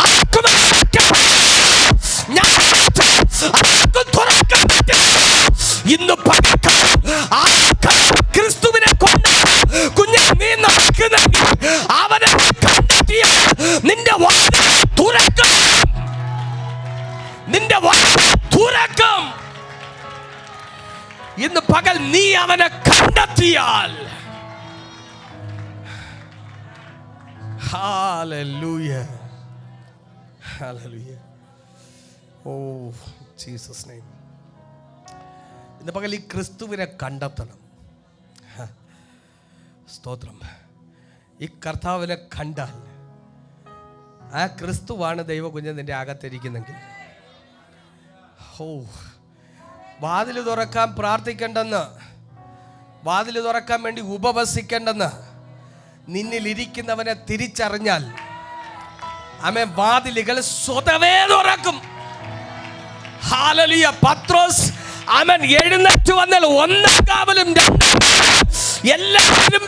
ആർക്കും തുറക്കാൻ പറ്റില്ല. ഇന്ന് ക്രിസ്തുവിനെ കൊണ്ട് കുഞ്ഞെ നീ നടക്കുന്നെങ്കിൽ അവനെ കണ്ടെത്തിയ നിന്റെ വാതിൽ തുറക്കും, നിന്റെ വാതിൽ തുറക്കും. ഇന്ന് പകൽ നീ അവനെ കണ്ടെത്തിയാൽ hallelujah, hallelujah. Oh Jesus name. ഇന്ന് പകൽ ഈ ക്രിസ്തുവിനെ കണ്ടെത്തണം. സ്തോത്രം. ഈ കർത്താവിനെ കണ്ടാൽ ആ ക്രിസ്തുവാണ് ദൈവകുഞ്ഞ് നിന്റെ അകത്തിരിക്കുന്നെങ്കിൽ, ഓ, വാതിൽ തുറക്കാൻ പ്രാർത്ഥിക്കേണ്ടെന്ന്, വാതിൽ തുറക്കാൻ വേണ്ടി ഉപവസിക്കേണ്ടെന്ന് നിന്നിലിരിക്കുന്നവനെ തിരിച്ചറിഞ്ഞാൽ ആമേൻ, വാതിലുകൾ സ്വതവേ തുറക്കും. ഹല്ലേലൂയ. പത്രോസ് അവൻ എഴുന്നേറ്റ് വന്നാൽ ഒന്നാം കാവലും എല്ലാവരും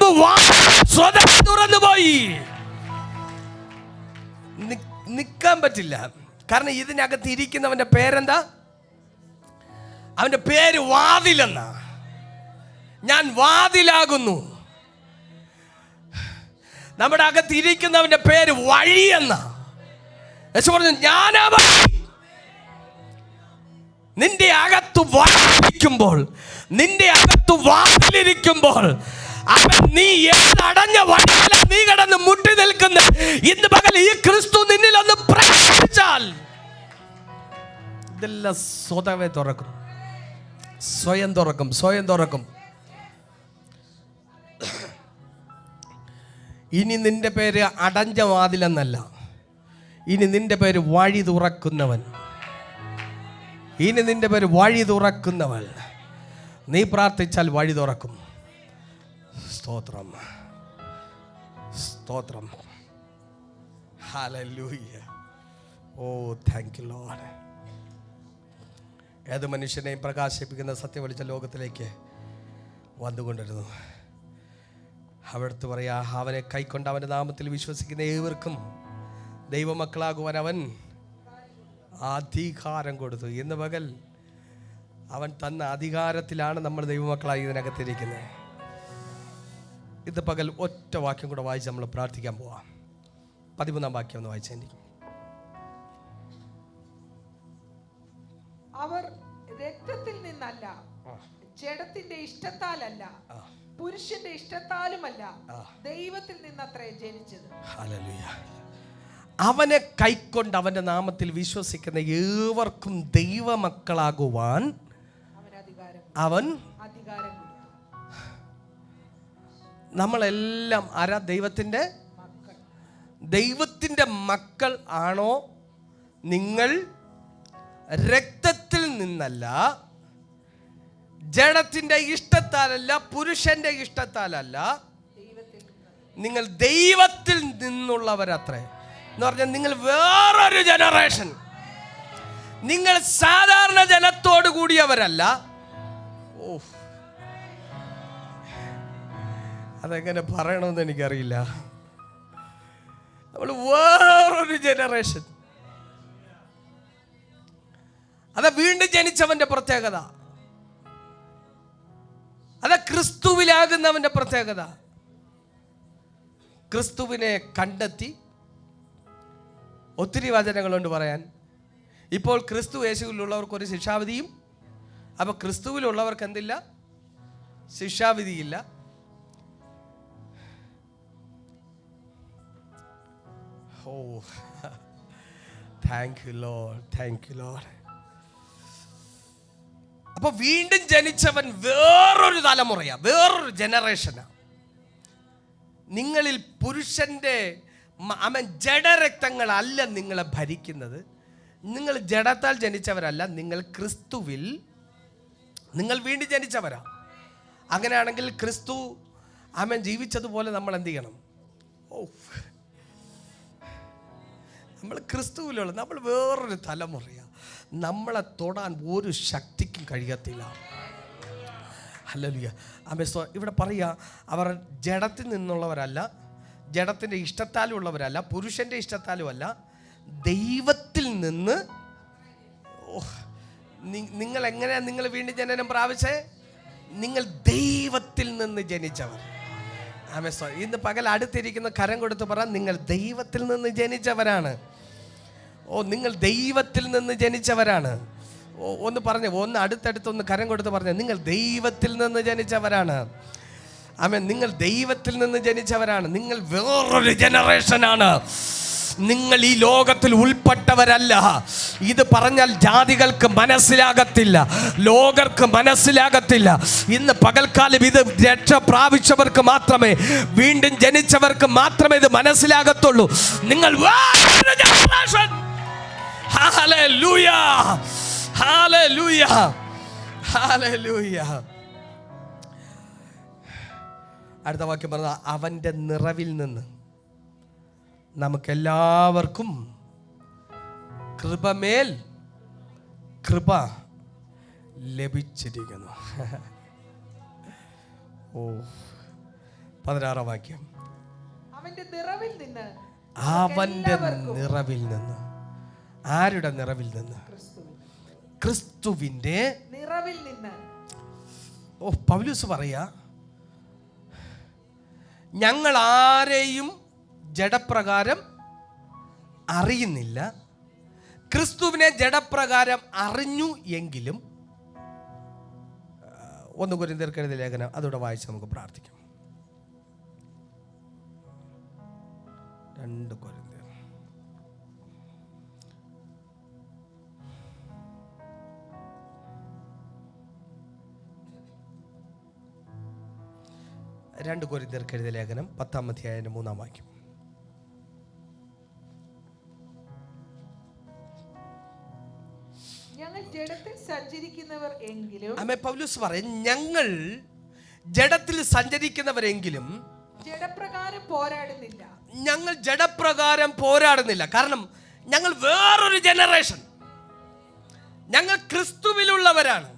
സ്വതവേ തുറന്നു പോയി. നിൽക്കാൻ പറ്റില്ല. കാരണം ഇതിനകത്ത് ഇരിക്കുന്നവന്റെ പേരെന്താ? അവന്റെ പേര് വാതിലെന്ന. ഞാൻ വാതിലാകുന്നു. നമ്മുടെ അകത്ത് ഇരിക്കുന്നവന്റെ പേര് വഴിയെന്ന. യേശു പറഞ്ഞു, ഞാനാ വഴി. നിന്റെ അകത്ത് വാതിലിരിക്കുമ്പോൾ, നിന്റെ അകത്ത് വാതിലിരിക്കുമ്പോൾ അവൻ നീ അടഞ്ഞ വഴിയല്ല നീ കടന്ന് മുട്ടി നിൽക്കുന്ന. ഇന്ന് പകൽ ഈ ക്രിസ്തു നിന്നിലൊന്ന് പ്രവേശിച്ചാൽ ഇതെല്ലാം സ്വതവേ തുറക്കും, സ്വയം തുറക്കും, സ്വയം തുറക്കും. ഇനി നിന്റെ പേര് അടഞ്ഞ വാതിലെന്നല്ല, ഇനി നിന്റെ പേര് വഴി തുറക്കുന്നവൻ. ഇനി നിന്റെ പേര് വഴി തുറക്കുന്നവൾ. നീ പ്രാർത്ഥിച്ചാൽ വഴി തുറക്കും. സ്തോത്രം, സ്തോത്രം. ഹല്ലേലൂയ. ഓ താങ്ക് യു ലോർഡ്. ഏത് മനുഷ്യനെയും പ്രകാശിപ്പിക്കുന്ന സത്യം വിളിച്ച ലോകത്തിലേക്ക് വന്നുകൊണ്ടിരുന്നു. അവിടുത്തെ പറയാ, അവനെ കൈക്കൊണ്ട് അവൻ്റെ നാമത്തിൽ വിശ്വസിക്കുന്ന ഏവർക്കും ദൈവമക്കളാകുവാൻ അവൻ അധികാരം കൊടുത്തു. ഇന്ന് പകൽ അവൻ തന്ന അധികാരത്തിലാണ് നമ്മൾ ദൈവമക്കളായി ഇതിനകത്തിരിക്കുന്നത്. ഇത് പകൽ ഒറ്റ വാക്യം കൂടെ വായിച്ച് നമ്മൾ പ്രാർത്ഥിക്കാൻ പോവാം. 13-ാം വാക്യം ഒന്ന് വായിച്ചേ. അവർ രക്തത്തിൽ നിന്നല്ല, ജഡത്തിന്റെ ഇഷ്ടത്താലല്ല, പുരുഷന്റെ ഇഷ്ടത്താലുമല്ല, ദൈവത്തിൽ നിന്നത്രേ ജനിച്ചത്. ഹല്ലേലൂയ. അവനെ കൈക്കൊണ്ട് അവന്റെ നാമത്തിൽ വിശ്വസിക്കുന്ന ഏവർക്കും ദൈവമക്കളാകുവാൻ അവൻ അധികാരം കൊടുത്തു. നമ്മളെല്ലാം ആരാ? ദൈവത്തിൻ്റെ മക്കൾ ആണോ? നിങ്ങൾ രക്തത്തിൽ നിന്നല്ല, ജഡത്തിന്റെ ഇഷ്ടത്താലല്ല, പുരുഷന്റെ ഇഷ്ടത്താലല്ല, നിങ്ങൾ ദൈവത്തിൽ നിന്നുള്ളവരത്രേ. എന്ന് പറഞ്ഞാൽ നിങ്ങൾ വേറൊരു ജനറേഷൻ, നിങ്ങൾ സാധാരണ ജനത്തോട് കൂടിയവരല്ല. ഓ, അതെങ്ങനെ പറയണമെന്ന് എനിക്കറിയില്ല. നമ്മൾ വേറൊരു ജനറേഷൻ. അതാ വീണ്ടും ജനിച്ചവന്റെ പ്രത്യേകത, അതാ ക്രിസ്തുവിലാകുന്നവന്റെ പ്രത്യേകത. ക്രിസ്തുവിനെ കണ്ടെത്തി. ഒത്തിരി വചനങ്ങളുണ്ട് പറയാൻ. ഇപ്പോൾ ക്രിസ്തു യേശുവിലുള്ളവർക്ക് ഒരു ശിക്ഷാവിധിയും, അപ്പൊ ക്രിസ്തുവിലുള്ളവർക്ക് എന്തില്ല? ശിക്ഷാവിധിയില്ല. Oh, thank you Lord, thank you Lord. അപ്പൊ വീണ്ടും ജനിച്ചവൻ വേറൊരു തലമുറയാ, വേറൊരു ജനറേഷനാ. നിങ്ങളിൽ പുരുഷന്റെ ജഡരക്തങ്ങളല്ല നിങ്ങളെ ഭരിക്കുന്നത്. നിങ്ങൾ ജഡത്താൽ ജനിച്ചവരല്ല, നിങ്ങൾ ക്രിസ്തുവിൽ നിങ്ങൾ വീണ്ടും ജനിച്ചവരാ. അങ്ങനെയാണെങ്കിൽ ക്രിസ്തു ജീവിച്ചതുപോലെ നമ്മൾ എന്ത് ചെയ്യണം? ഓ, നമ്മൾ ക്രിസ്തുവിലുള്ള, നമ്മൾ വേറൊരു തലമുറയാണ്. നമ്മളെ തൊടാൻ ഒരു ശക്തിക്കും കഴിയത്തില്ല. ഹല്ലേലൂയ. ഇവിടെ പറയുക, അവർ ജഡത്തിൽ നിന്നുള്ളവരല്ല, ജഡത്തിൻ്റെ ഇഷ്ടത്താലും ഉള്ളവരല്ല, പുരുഷൻ്റെ ഇഷ്ടത്താലും അല്ല, ദൈവത്തിൽ നിന്ന്. നിങ്ങൾ എങ്ങനെയാ നിങ്ങൾ വീണ്ടും ജനനം പ്രാപിച്ചേ? നിങ്ങൾ ദൈവത്തിൽ നിന്ന് ജനിച്ചവർ. ഇന്ന് പകൽ അടുത്തിരിക്കുന്ന കരം കൊടുത്ത് പറ, നിങ്ങൾ ദൈവത്തിൽ നിന്ന് ജനിച്ചവരാണ്. ഓ, നിങ്ങൾ ദൈവത്തിൽ നിന്ന് ജനിച്ചവരാണ്. ഒന്ന് പറഞ്ഞു, ഒന്ന് അടുത്തടുത്തൊന്ന് കരം കൊടുത്ത് പറഞ്ഞു, നിങ്ങൾ ദൈവത്തിൽ നിന്ന് ജനിച്ചവരാണ്. ആമേൻ. നിങ്ങൾ ദൈവത്തിൽ നിന്ന് ജനിച്ചവരാണ്. നിങ്ങൾ വേറൊരു ജനറേഷനാണ്. നിങ്ങൾ ഈ ലോകത്തിൽ ഉൾപ്പെട്ടവരല്ല. ഇത് പറഞ്ഞാൽ ജാതികൾക്ക് മനസ്സിലാകത്തില്ല, ലോകർക്ക് മനസ്സിലാകത്തില്ല. ഇന്ന് പകൽക്കാലം ഇത് രക്ഷ പ്രാപിച്ചവർക്ക് മാത്രമേ, വീണ്ടും ജനിച്ചവർക്ക് മാത്രമേ ഇത് മനസ്സിലാകത്തുള്ളൂ. നിങ്ങൾ വേറൊരു ജനറേഷൻ. Hallelujah, hallelujah, hallelujah. അടുത്ത വാക്യം പറഞ്ഞ, അവൻ്റെ നിറവിൽ നിന്ന് നമുക്കെല്ലാവർക്കും കൃപമേൽ കൃപ ലഭിച്ചിരിക്കുന്നു. ഓ, 16-ാം വാക്യം. അവന്റെ നിറവിൽ നിന്ന്. അവന്റെ നിറവിൽ നിന്ന്. ആരുടെ നിറവിൽ നിന്ന്? ക്രിസ്തുവിന്റെ നിറവിൽ നിന്ന്. ഓ, പൗലോസ് പറയാ, ഞങ്ങൾ ആരെയും ജഡപ്രകാരം അറിയുന്നില്ല, ക്രിസ്തുവിനെ ജഡപ്രകാരം അറിഞ്ഞു എങ്കിലും. 1 കൊരിന്ത്യർക്ക് എഴുതിയ ലേഖനം അതോടെ വായിച്ച് നമുക്ക് പ്രാർത്ഥിക്കാം. 2 കൊരിന്ത്യർ 2 കൊരിന്ത്യർക്ക് എഴുതിയ ലേഖനം 10-ാം അധ്യായം 3-ാം വാക്യം. ഞങ്ങൾ ജഡത്തിൽ സഞ്ചരിക്കുന്നവർ എങ്കിലും. പൗലോസ് പറയും, ഞങ്ങൾ ജഡത്തിൽ സഞ്ചരിക്കുന്നവരെങ്കിലും ജഡപ്രകാരം പോരാടുന്നില്ല. ഞങ്ങൾ ജഡപ്രകാരം പോരാടുന്നില്ല. കാരണം ഞങ്ങൾ വേറൊരു ജനറേഷൻ, ഞങ്ങൾ ക്രിസ്തുവിലുള്ളവരാണ്.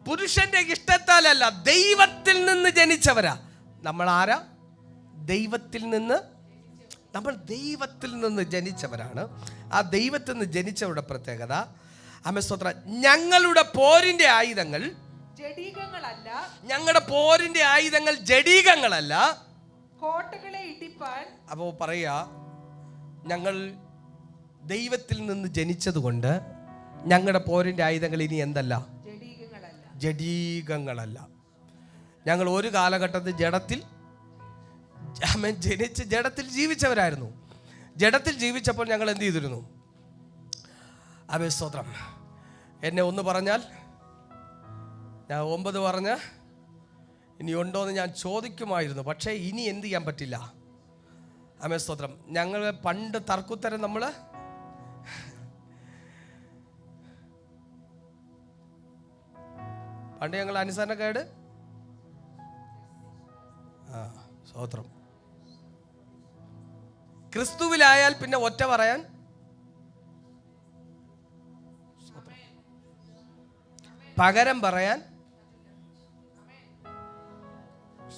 പുരുഷന്റെ ഇഷ്ടത്താലല്ല, ദൈവത്തിൽ നിന്ന് ജനിച്ചവരാ. നമ്മൾ ആരാ? ദൈവത്തിൽ നിന്ന്. നമ്മൾ ദൈവത്തിൽ നിന്ന് ജനിച്ചവരാണ്. ആ ദൈവത്തിൽ നിന്ന് ജനിച്ചവരുടെ പ്രത്യേകത, ആമേൻ സ്തോത്രം, ഞങ്ങളുടെ പോരിന്റെ ആയുധങ്ങൾ ജഡീകങ്ങളല്ല. ഞങ്ങളുടെ പോരിന്റെ ആയുധങ്ങൾ ജഡീകങ്ങളല്ല, കോട്ടകളെ ഇടിപ്പാൻ. അപ്പോൾ പറയാ, ഞങ്ങൾ ദൈവത്തിൽ നിന്ന് ജനിച്ചതുകൊണ്ട് ഞങ്ങളുടെ പോരിന്റെ ആയുധങ്ങൾ ഇനി എന്തല്ല? ജഡീകങ്ങളല്ല. ഞങ്ങൾ ഒരു കാലഘട്ടത്തിൽ ജഡത്തിൽ ജീവിച്ചവരായിരുന്നു. ജഡത്തിൽ ജീവിച്ചപ്പോൾ ഞങ്ങൾ എന്ത് ചെയ്തിരുന്നു? ആമേൻ സ്തോത്രം. എന്നെ ഒന്ന് പറഞ്ഞാൽ ഞാൻ 9 പറഞ്ഞ് ഇനി ഉണ്ടോയെന്ന് ഞാൻ ചോദിക്കുമായിരുന്നു. പക്ഷേ ഇനി എന്ത് ചെയ്യാൻ പറ്റില്ല. ആമേൻ സ്തോത്രം. ഞങ്ങൾ പണ്ട് തർക്കുത്തരം നമ്മൾ പണ്ട് ഞങ്ങൾ അനുസരണക്കേട് സ്തോത്രം. ക്രിസ്തുവിലായാൽ പിന്നെ ഒറ്റ പറയാൻ, പകരം പറയാൻ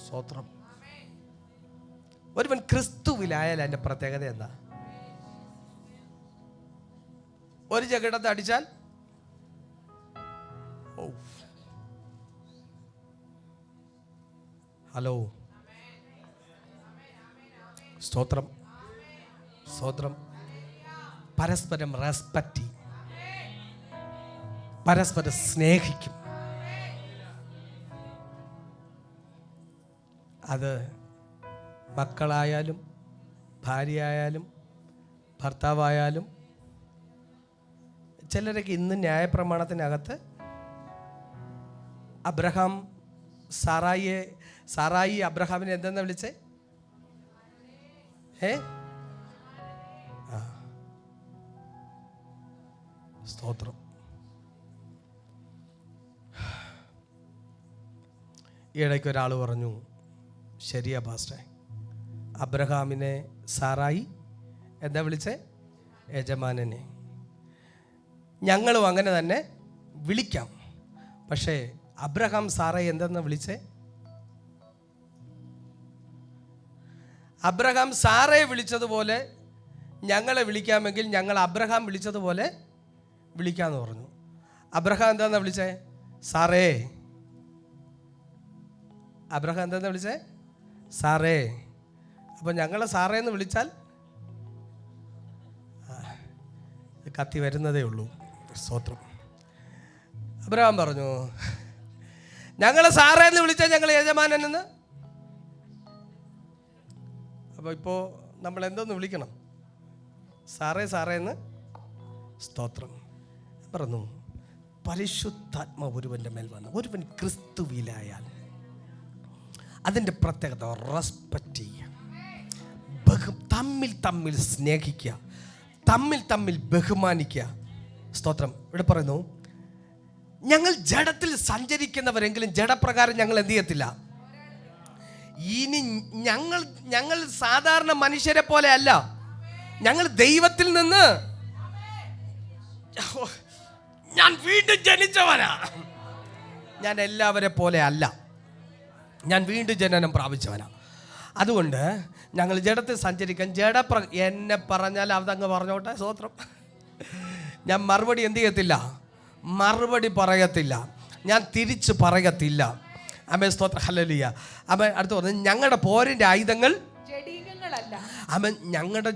സ്തോത്രം. ഒരുവൻ ക്രിസ്തുവിലായാൽ അതിന്റെ പ്രത്യേകത എന്താ? ഒരു ജഗടത്ത് അടിച്ചാൽ ഹലോ സ്തോത്രം സ്തോത്രം. പരസ്പരം റെസ്പെക്റ്റ് ചെയ്യും, പരസ്പരം സ്നേഹിക്കും. അത് മക്കളായാലും ഭാര്യയായാലും ഭർത്താവായാലും. ചിലരൊക്കെ ഇന്ന് ന്യായപ്രമാണത്തിനകത്ത് അബ്രഹാം സാറായി അബ്രഹാമിനെ എന്തെന്നാ വിളിച്ചേ? സ്തോത്രം. ഈ ഇടയ്ക്ക് ഒരാൾ പറഞ്ഞു, ശരിയാ പാസ്റ്റേ, അബ്രഹാമിനെ സാറായി എന്താ വിളിച്ചേ? യജമാനനെ. ഞങ്ങളും അങ്ങനെ തന്നെ വിളിക്കാം. പക്ഷേ അബ്രഹാം സാറായി എന്തെന്നാ വിളിച്ചേ? അബ്രഹാം സാറയെ വിളിച്ചതുപോലെ ഞങ്ങളെ വിളിക്കാമെങ്കിൽ ഞങ്ങൾ അബ്രഹാം വിളിച്ചതുപോലെ വിളിക്കാമെന്ന് പറഞ്ഞു. അബ്രഹാം എന്താന്നാ വിളിച്ചേ? സാറേ. അബ്രഹാം എന്താന്നാ വിളിച്ചേ? സാറേ. അപ്പം ഞങ്ങളെ സാറേ എന്ന് വിളിച്ചാൽ കത്തി വരുന്നതേ ഉള്ളൂ. സ്തോത്രം. അബ്രഹാം പറഞ്ഞു, ഞങ്ങളെ സാറേ എന്ന് വിളിച്ചാൽ ഞങ്ങൾ യജമാനെന്ന്. അപ്പോൾ ഇപ്പോൾ നമ്മൾ എന്തൊന്ന് വിളിക്കണം? സാറേ സാറേ എന്ന്. സ്തോത്രം. പറഞ്ഞു, പരിശുദ്ധാത്മാവ് ഒരുവൻ്റെ മേൽ വന്നു. ഒരുവൻ ക്രിസ്തുവിലായാൽ അതിൻ്റെ പ്രത്യേകത റെസ്പെക്റ്റ് ചെയ്യുക, തമ്മിൽ സ്നേഹിക്കുക, തമ്മിൽ ബഹുമാനിക്കുക. സ്തോത്രം. ഇവിടെ പറയുന്നു, ഞങ്ങൾ ജഡത്തിൽ സഞ്ചരിക്കുന്നവരെങ്കിലും ജഡപ്രകാരം ഞങ്ങൾ എന്ത് ചെയ്യത്തില്ല. ഇനി ഞങ്ങൾ സാധാരണ മനുഷ്യരെ പോലെ അല്ല, ഞങ്ങൾ ദൈവത്തിൽ നിന്ന്. ഞാൻ വീണ്ടും ജനിച്ചവനാ. ഞാൻ എല്ലാവരെ പോലെ അല്ല, ഞാൻ വീണ്ടും ജനനം പ്രാപിച്ചവനാ. അതുകൊണ്ട് ഞങ്ങൾ ജഡത്തിൽ സഞ്ചരിക്കാൻ എന്നെ പറഞ്ഞാൽ അതങ്ങ് പറഞ്ഞോട്ടെ. സ്തോത്രം. ഞാൻ മറുപടി എന്ത് ചെയ്യത്തില്ല, മറുപടി പറയത്തില്ല, ഞാൻ തിരിച്ച് പറയത്തില്ല. ആമേൻ സ്തോത്രം. ഹല്ലേലൂയ. ആമേൻ. അടുത്ത് പറഞ്ഞു, ഞങ്ങളുടെ പോരിന്റെ ആയുധങ്ങൾ ജഡീകങ്ങളല്ല. ആമേൻ. ഞങ്ങളുടെ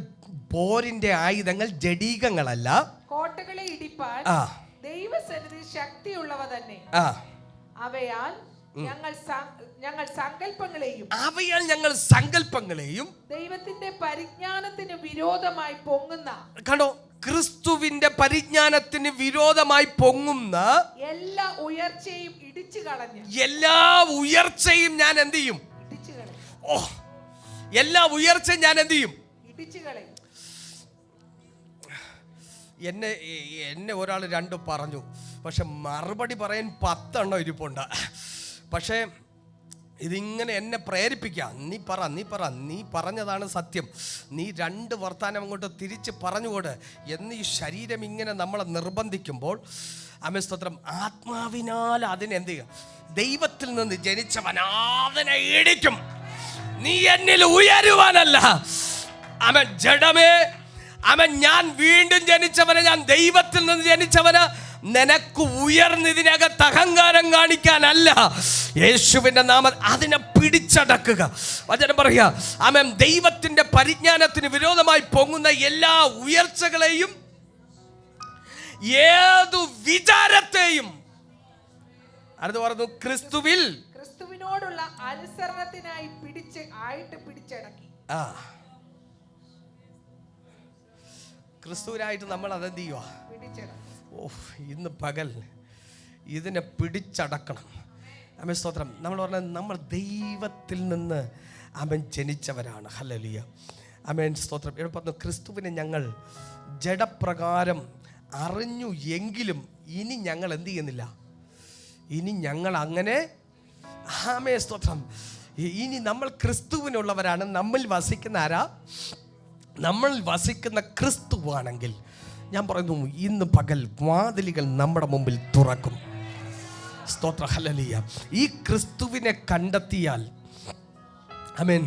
പോരിന്റെ ആയുധങ്ങൾ ജഡീകങ്ങളല്ല, കോട്ടകളെ ഇടിപ്പാൻ ദൈവസന്നിധി ശക്തിയുള്ളവ തന്നെ. അവയാൽ ഞങ്ങൾ സങ്കല്പങ്ങളെയും ദൈവത്തിന്റെ പരിജ്ഞാനത്തിന് വിരോധമായി പൊങ്ങുന്ന, കണ്ടോ, ക്രിസ്തുവിന്റെ പരിജ്ഞാനത്തിന് വിരോധമായി പൊങ്ങുന്ന എല്ലാ ഉയർച്ചയും ഇടിച്ചു കളഞ്ഞ്, എല്ലാ ഉയർച്ചയും ഞാൻ എന്ത് ചെയ്യും? ഇടിച്ചു കളയും. എല്ലാ ഉയർച്ചയും ഞാൻ എന്ത് ചെയ്യും? ഇടിച്ചു കളയും. എന്നെ ഒരാൾ 2 പറഞ്ഞു, പക്ഷെ മറുപടി പറയാൻ 10 ഇരിപ്പുണ്ട്. പക്ഷേ ഇതിങ്ങനെ എന്നെ പ്രേരിപ്പിക്കാം. നീ പറഞ്ഞതാണ് സത്യം, നീ 2 വർത്താനം അങ്ങോട്ട് തിരിച്ച് പറഞ്ഞുകൊട് എന്ന് ഈ ശരീരം ഇങ്ങനെ നമ്മളെ നിർബന്ധിക്കുമ്പോൾ, ആമേൻ സ്തോത്രം, ആത്മാവിനാൽ അതിനെന്ത് ചെയ്യും? ദൈവത്തിൽ നിന്ന് ജനിച്ചവൻ അതിനെ ഇടിക്കും. നീ എന്നിൽ ഉയരുവാനല്ല. ആമേൻ. ജഡമേ, ആമേൻ, ഞാൻ വീണ്ടും ജനിച്ചവന്, ഞാൻ ദൈവത്തിൽ നിന്ന് ജനിച്ചവന്, നിനക്ക് ഉയർന്നിതിനകത്ത് അഹങ്കാരം കാണിക്കാനല്ല. യേശുവിന്റെ നാമം അതിനെ പിടിച്ചടക്കുക. വചനം പറയുക, ആമേൻ, ദൈവത്തിന്റെ പരിജ്ഞാനത്തിന് വിരോധമായി പൊങ്ങുന്ന എല്ലാ ഉയർച്ചകളെയും ഏതു വിചാരത്തെയും, അടുത്ത് പറഞ്ഞു, ക്രിസ്തുവിനോടുള്ള അനുസരണത്തിനായി പിടിച്ചടക്കി. ക്രിസ്തുവിനായിട്ട് നമ്മൾ അതെന്ത് ചെയ്യുക? ഇന്ന് പകൽ ഇതിനെ പിടിച്ചടക്കണം. ആമേൻ സ്തോത്രം. നമ്മൾ പറഞ്ഞത് നമ്മൾ ദൈവത്തിൽ നിന്ന് ആമേൻ ജനിച്ചവരാണ്. ഹല്ലേലൂയ. ആമേൻ സ്തോത്രം. ഇവിടെ പറഞ്ഞു, ക്രിസ്തുവിനെ ഞങ്ങൾ ജഡപ്രകാരം അറിഞ്ഞു എങ്കിലും ഇനി ഞങ്ങൾ എന്ത് ചെയ്യുന്നില്ല. ഇനി ഞങ്ങൾ അങ്ങനെ, ആമേൻ സ്തോത്രം, ഇനി നമ്മൾ ക്രിസ്തുവിനുള്ളവരാണ്. നമ്മിൽ വസിക്കുന്ന ആരാ? നമ്മൾ വസിക്കുന്ന ക്രിസ്തുവാണെങ്കിൽ ഞാൻ പറയുന്നു, ഇന്ന് പകൽ വാതിലുകൾ നമ്മുടെ മുമ്പിൽ തുറക്കും. സ്തോത്ര. ഹല്ലേലൂയ. ഈ ക്രിസ്തുവിനെ കണ്ടെത്തിയാൽ, ആമേൻ,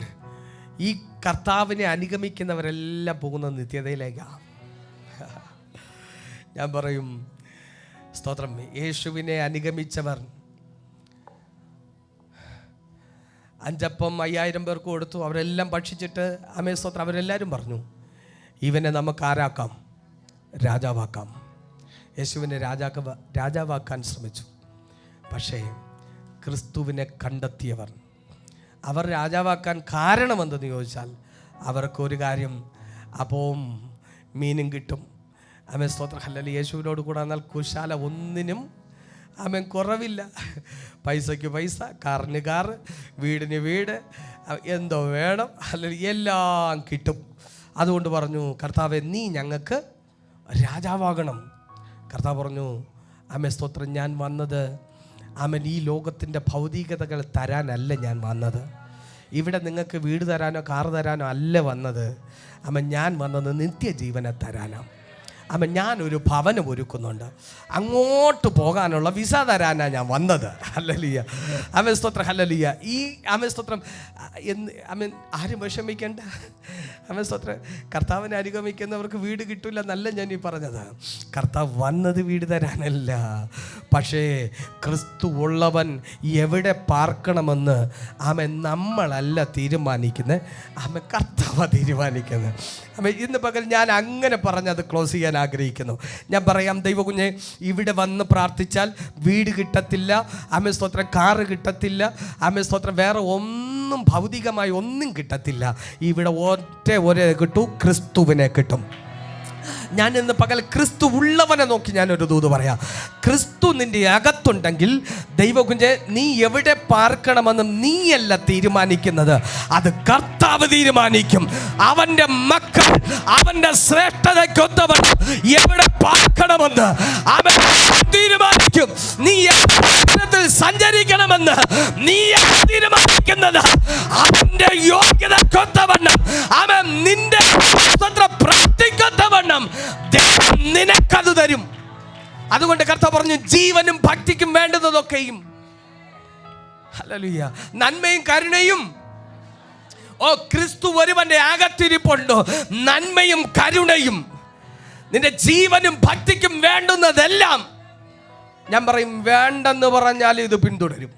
ഈ കർത്താവിനെ അനുഗമിക്കുന്നവരെല്ലാം പോകുന്ന നിത്യതയിലേക്കാണ്. ഞാൻ പറയും സ്തോത്രം, യേശുവിനെ അനുഗമിച്ചവർ 5 അപ്പം 5000 പേർക്ക് കൊടുത്തു. അവരെല്ലാം ഭക്ഷിച്ചിട്ട്, ആമേൻ സ്തോത്രം, അവരെല്ലാവരും പറഞ്ഞു, ഇവനെ നമുക്ക് ആരാക്കാം? രാജാവാക്കാം. യേശുവിനെ രാജാവാക്കാൻ ശ്രമിച്ചു. പക്ഷേ ക്രിസ്തുവിനെ കണ്ടെത്തിയവർ, അവർ രാജാവാക്കാൻ കാരണമെന്തെന്ന് ചോദിച്ചാൽ, അവർക്കൊരു കാര്യം, അപ്പവും മീനും കിട്ടും. ആമേൻ സ്തോത്രം. ഹല്ലേലൂയ. യേശുവിനോട് കൂടെ എന്നാൽ കുശാല ഒന്നിനും ആമേൻ കുറവില്ല. പൈസയ്ക്ക് പൈസ, കാറിന് കാറ്, വീടിന് വീട്, എന്തോ വേണം, അല്ലെങ്കിൽ എല്ലാം കിട്ടും. അതുകൊണ്ട് പറഞ്ഞു, കർത്താവേ, നീ ഞങ്ങൾക്ക് രാജാവാകണം. കർത്താവ് പറഞ്ഞു, ആമേൻ സ്തോത്രം, ഞാൻ വന്നത് ആമേൻ ഈ ലോകത്തിൻ്റെ ഭൗതികതകൾ തരാനല്ല ഞാൻ വന്നത്. ഇവിടെ നിങ്ങൾക്ക് വീട് തരാനോ കാറ് തരാനോ അല്ല വന്നത്. ആമേൻ, ഞാൻ വന്നത് നിത്യജീവനെ തരാനാണ്. ആമേൻ, ഞാനൊരു ഭവനം ഒരുക്കുന്നുണ്ട്. അങ്ങോട്ട് പോകാനുള്ള വിസ തരാനാണ് ഞാൻ വന്നത്. ഹല്ലേലൂയ. ആമേൻ സ്തോത്രം. ഹല്ലേലൂയ. ഈ ആമേൻ സ്തോത്രം ആമേൻ, ആരും വിഷമിക്കേണ്ട. ആമേൻ സ്തോത്രം. കർത്താവിനെ അനുഗമിക്കുന്നവർക്ക് വീട് കിട്ടില്ല എന്നല്ല ഞാൻ ഈ പറഞ്ഞത്. കർത്താവ് വന്നത് വീട് തരാനല്ല. പക്ഷേ ക്രിസ്തു ഉള്ളവൻ എവിടെ പാർക്കണമെന്ന് ആമേൻ നമ്മളല്ല തീരുമാനിക്കുന്നത്. ആമേൻ, കർത്താവ് തീരുമാനിക്കുന്നത്. ആമേൻ, ഇന്ന് പകൽ ഞാൻ അങ്ങനെ പറഞ്ഞത് ക്ലോസ് ചെയ്യാൻ ആഗ്രഹിക്കുന്നു. ഞാൻ പറയാം, ദൈവകുഞ്ഞെ, ഇവിടെ വന്ന് പ്രാർത്ഥിച്ചാൽ വീട് കിട്ടത്തില്ല. ആമേൻ സ്തോത്രം, കാറ് കിട്ടത്തില്ല. ആമേൻ സ്തോത്രം, വേറെ ഒന്നും ഭൗതികമായി ഒന്നും കിട്ടത്തില്ല. ഇവിടെ ഒരേ കിട്ടൂ, ക്രിസ്തുവിനെ കിട്ടും. ഞാൻ ഇന്ന് പകൽ ക്രിസ്തു ഉള്ളവനെ നോക്കി ഞാനൊരു ദൂത് പറയാം. ക്രിസ്തു നിന്റെ അകത്തുണ്ടെങ്കിൽ ദൈവകുഞ്ഞെ, നീ എവിടെ പാർക്കണമെന്ന് നീയല്ല തീരുമാനിക്കുന്നത്, അത് കർത്താവ് തീരുമാനിക്കും. അവൻ്റെ മക്കൾ അവൻ്റെ ശ്രേഷ്ഠതയ്ക്കൊത്തവൻ എവിടെ പാർക്കണമെന്ന് അവൻ തീരുമാനിക്കും. നീ എവിടെ സഞ്ചരിക്കണമെന്ന് നീ തീരുമാനിക്കുന്നത് അവൻ്റെ യോഗ്യതക്കൊത്തവണ്ണം, അവൻ നിന്റെ പ്രാർത്ഥിക്കൊത്തവണ്ണം നിനക്കത് തരും. അതുകൊണ്ട് കർത്താവ് പറഞ്ഞു, ജീവനും ഭക്തിക്കും വേണ്ടുന്നതൊക്കെയും, ഹല്ലേലൂയ, നന്മയും കരുണയും. ക്രിസ്തു ഒരുവന്റെ അകത്തിരിപ്പുണ്ടോ? നന്മയും കരുണയും, നിന്റെ ജീവനും ഭക്തിക്കും വേണ്ടുന്നതെല്ലാം. ഞാൻ പറയും, വേണ്ടെന്ന് പറഞ്ഞാൽ ഇത് പിന്തുടരും.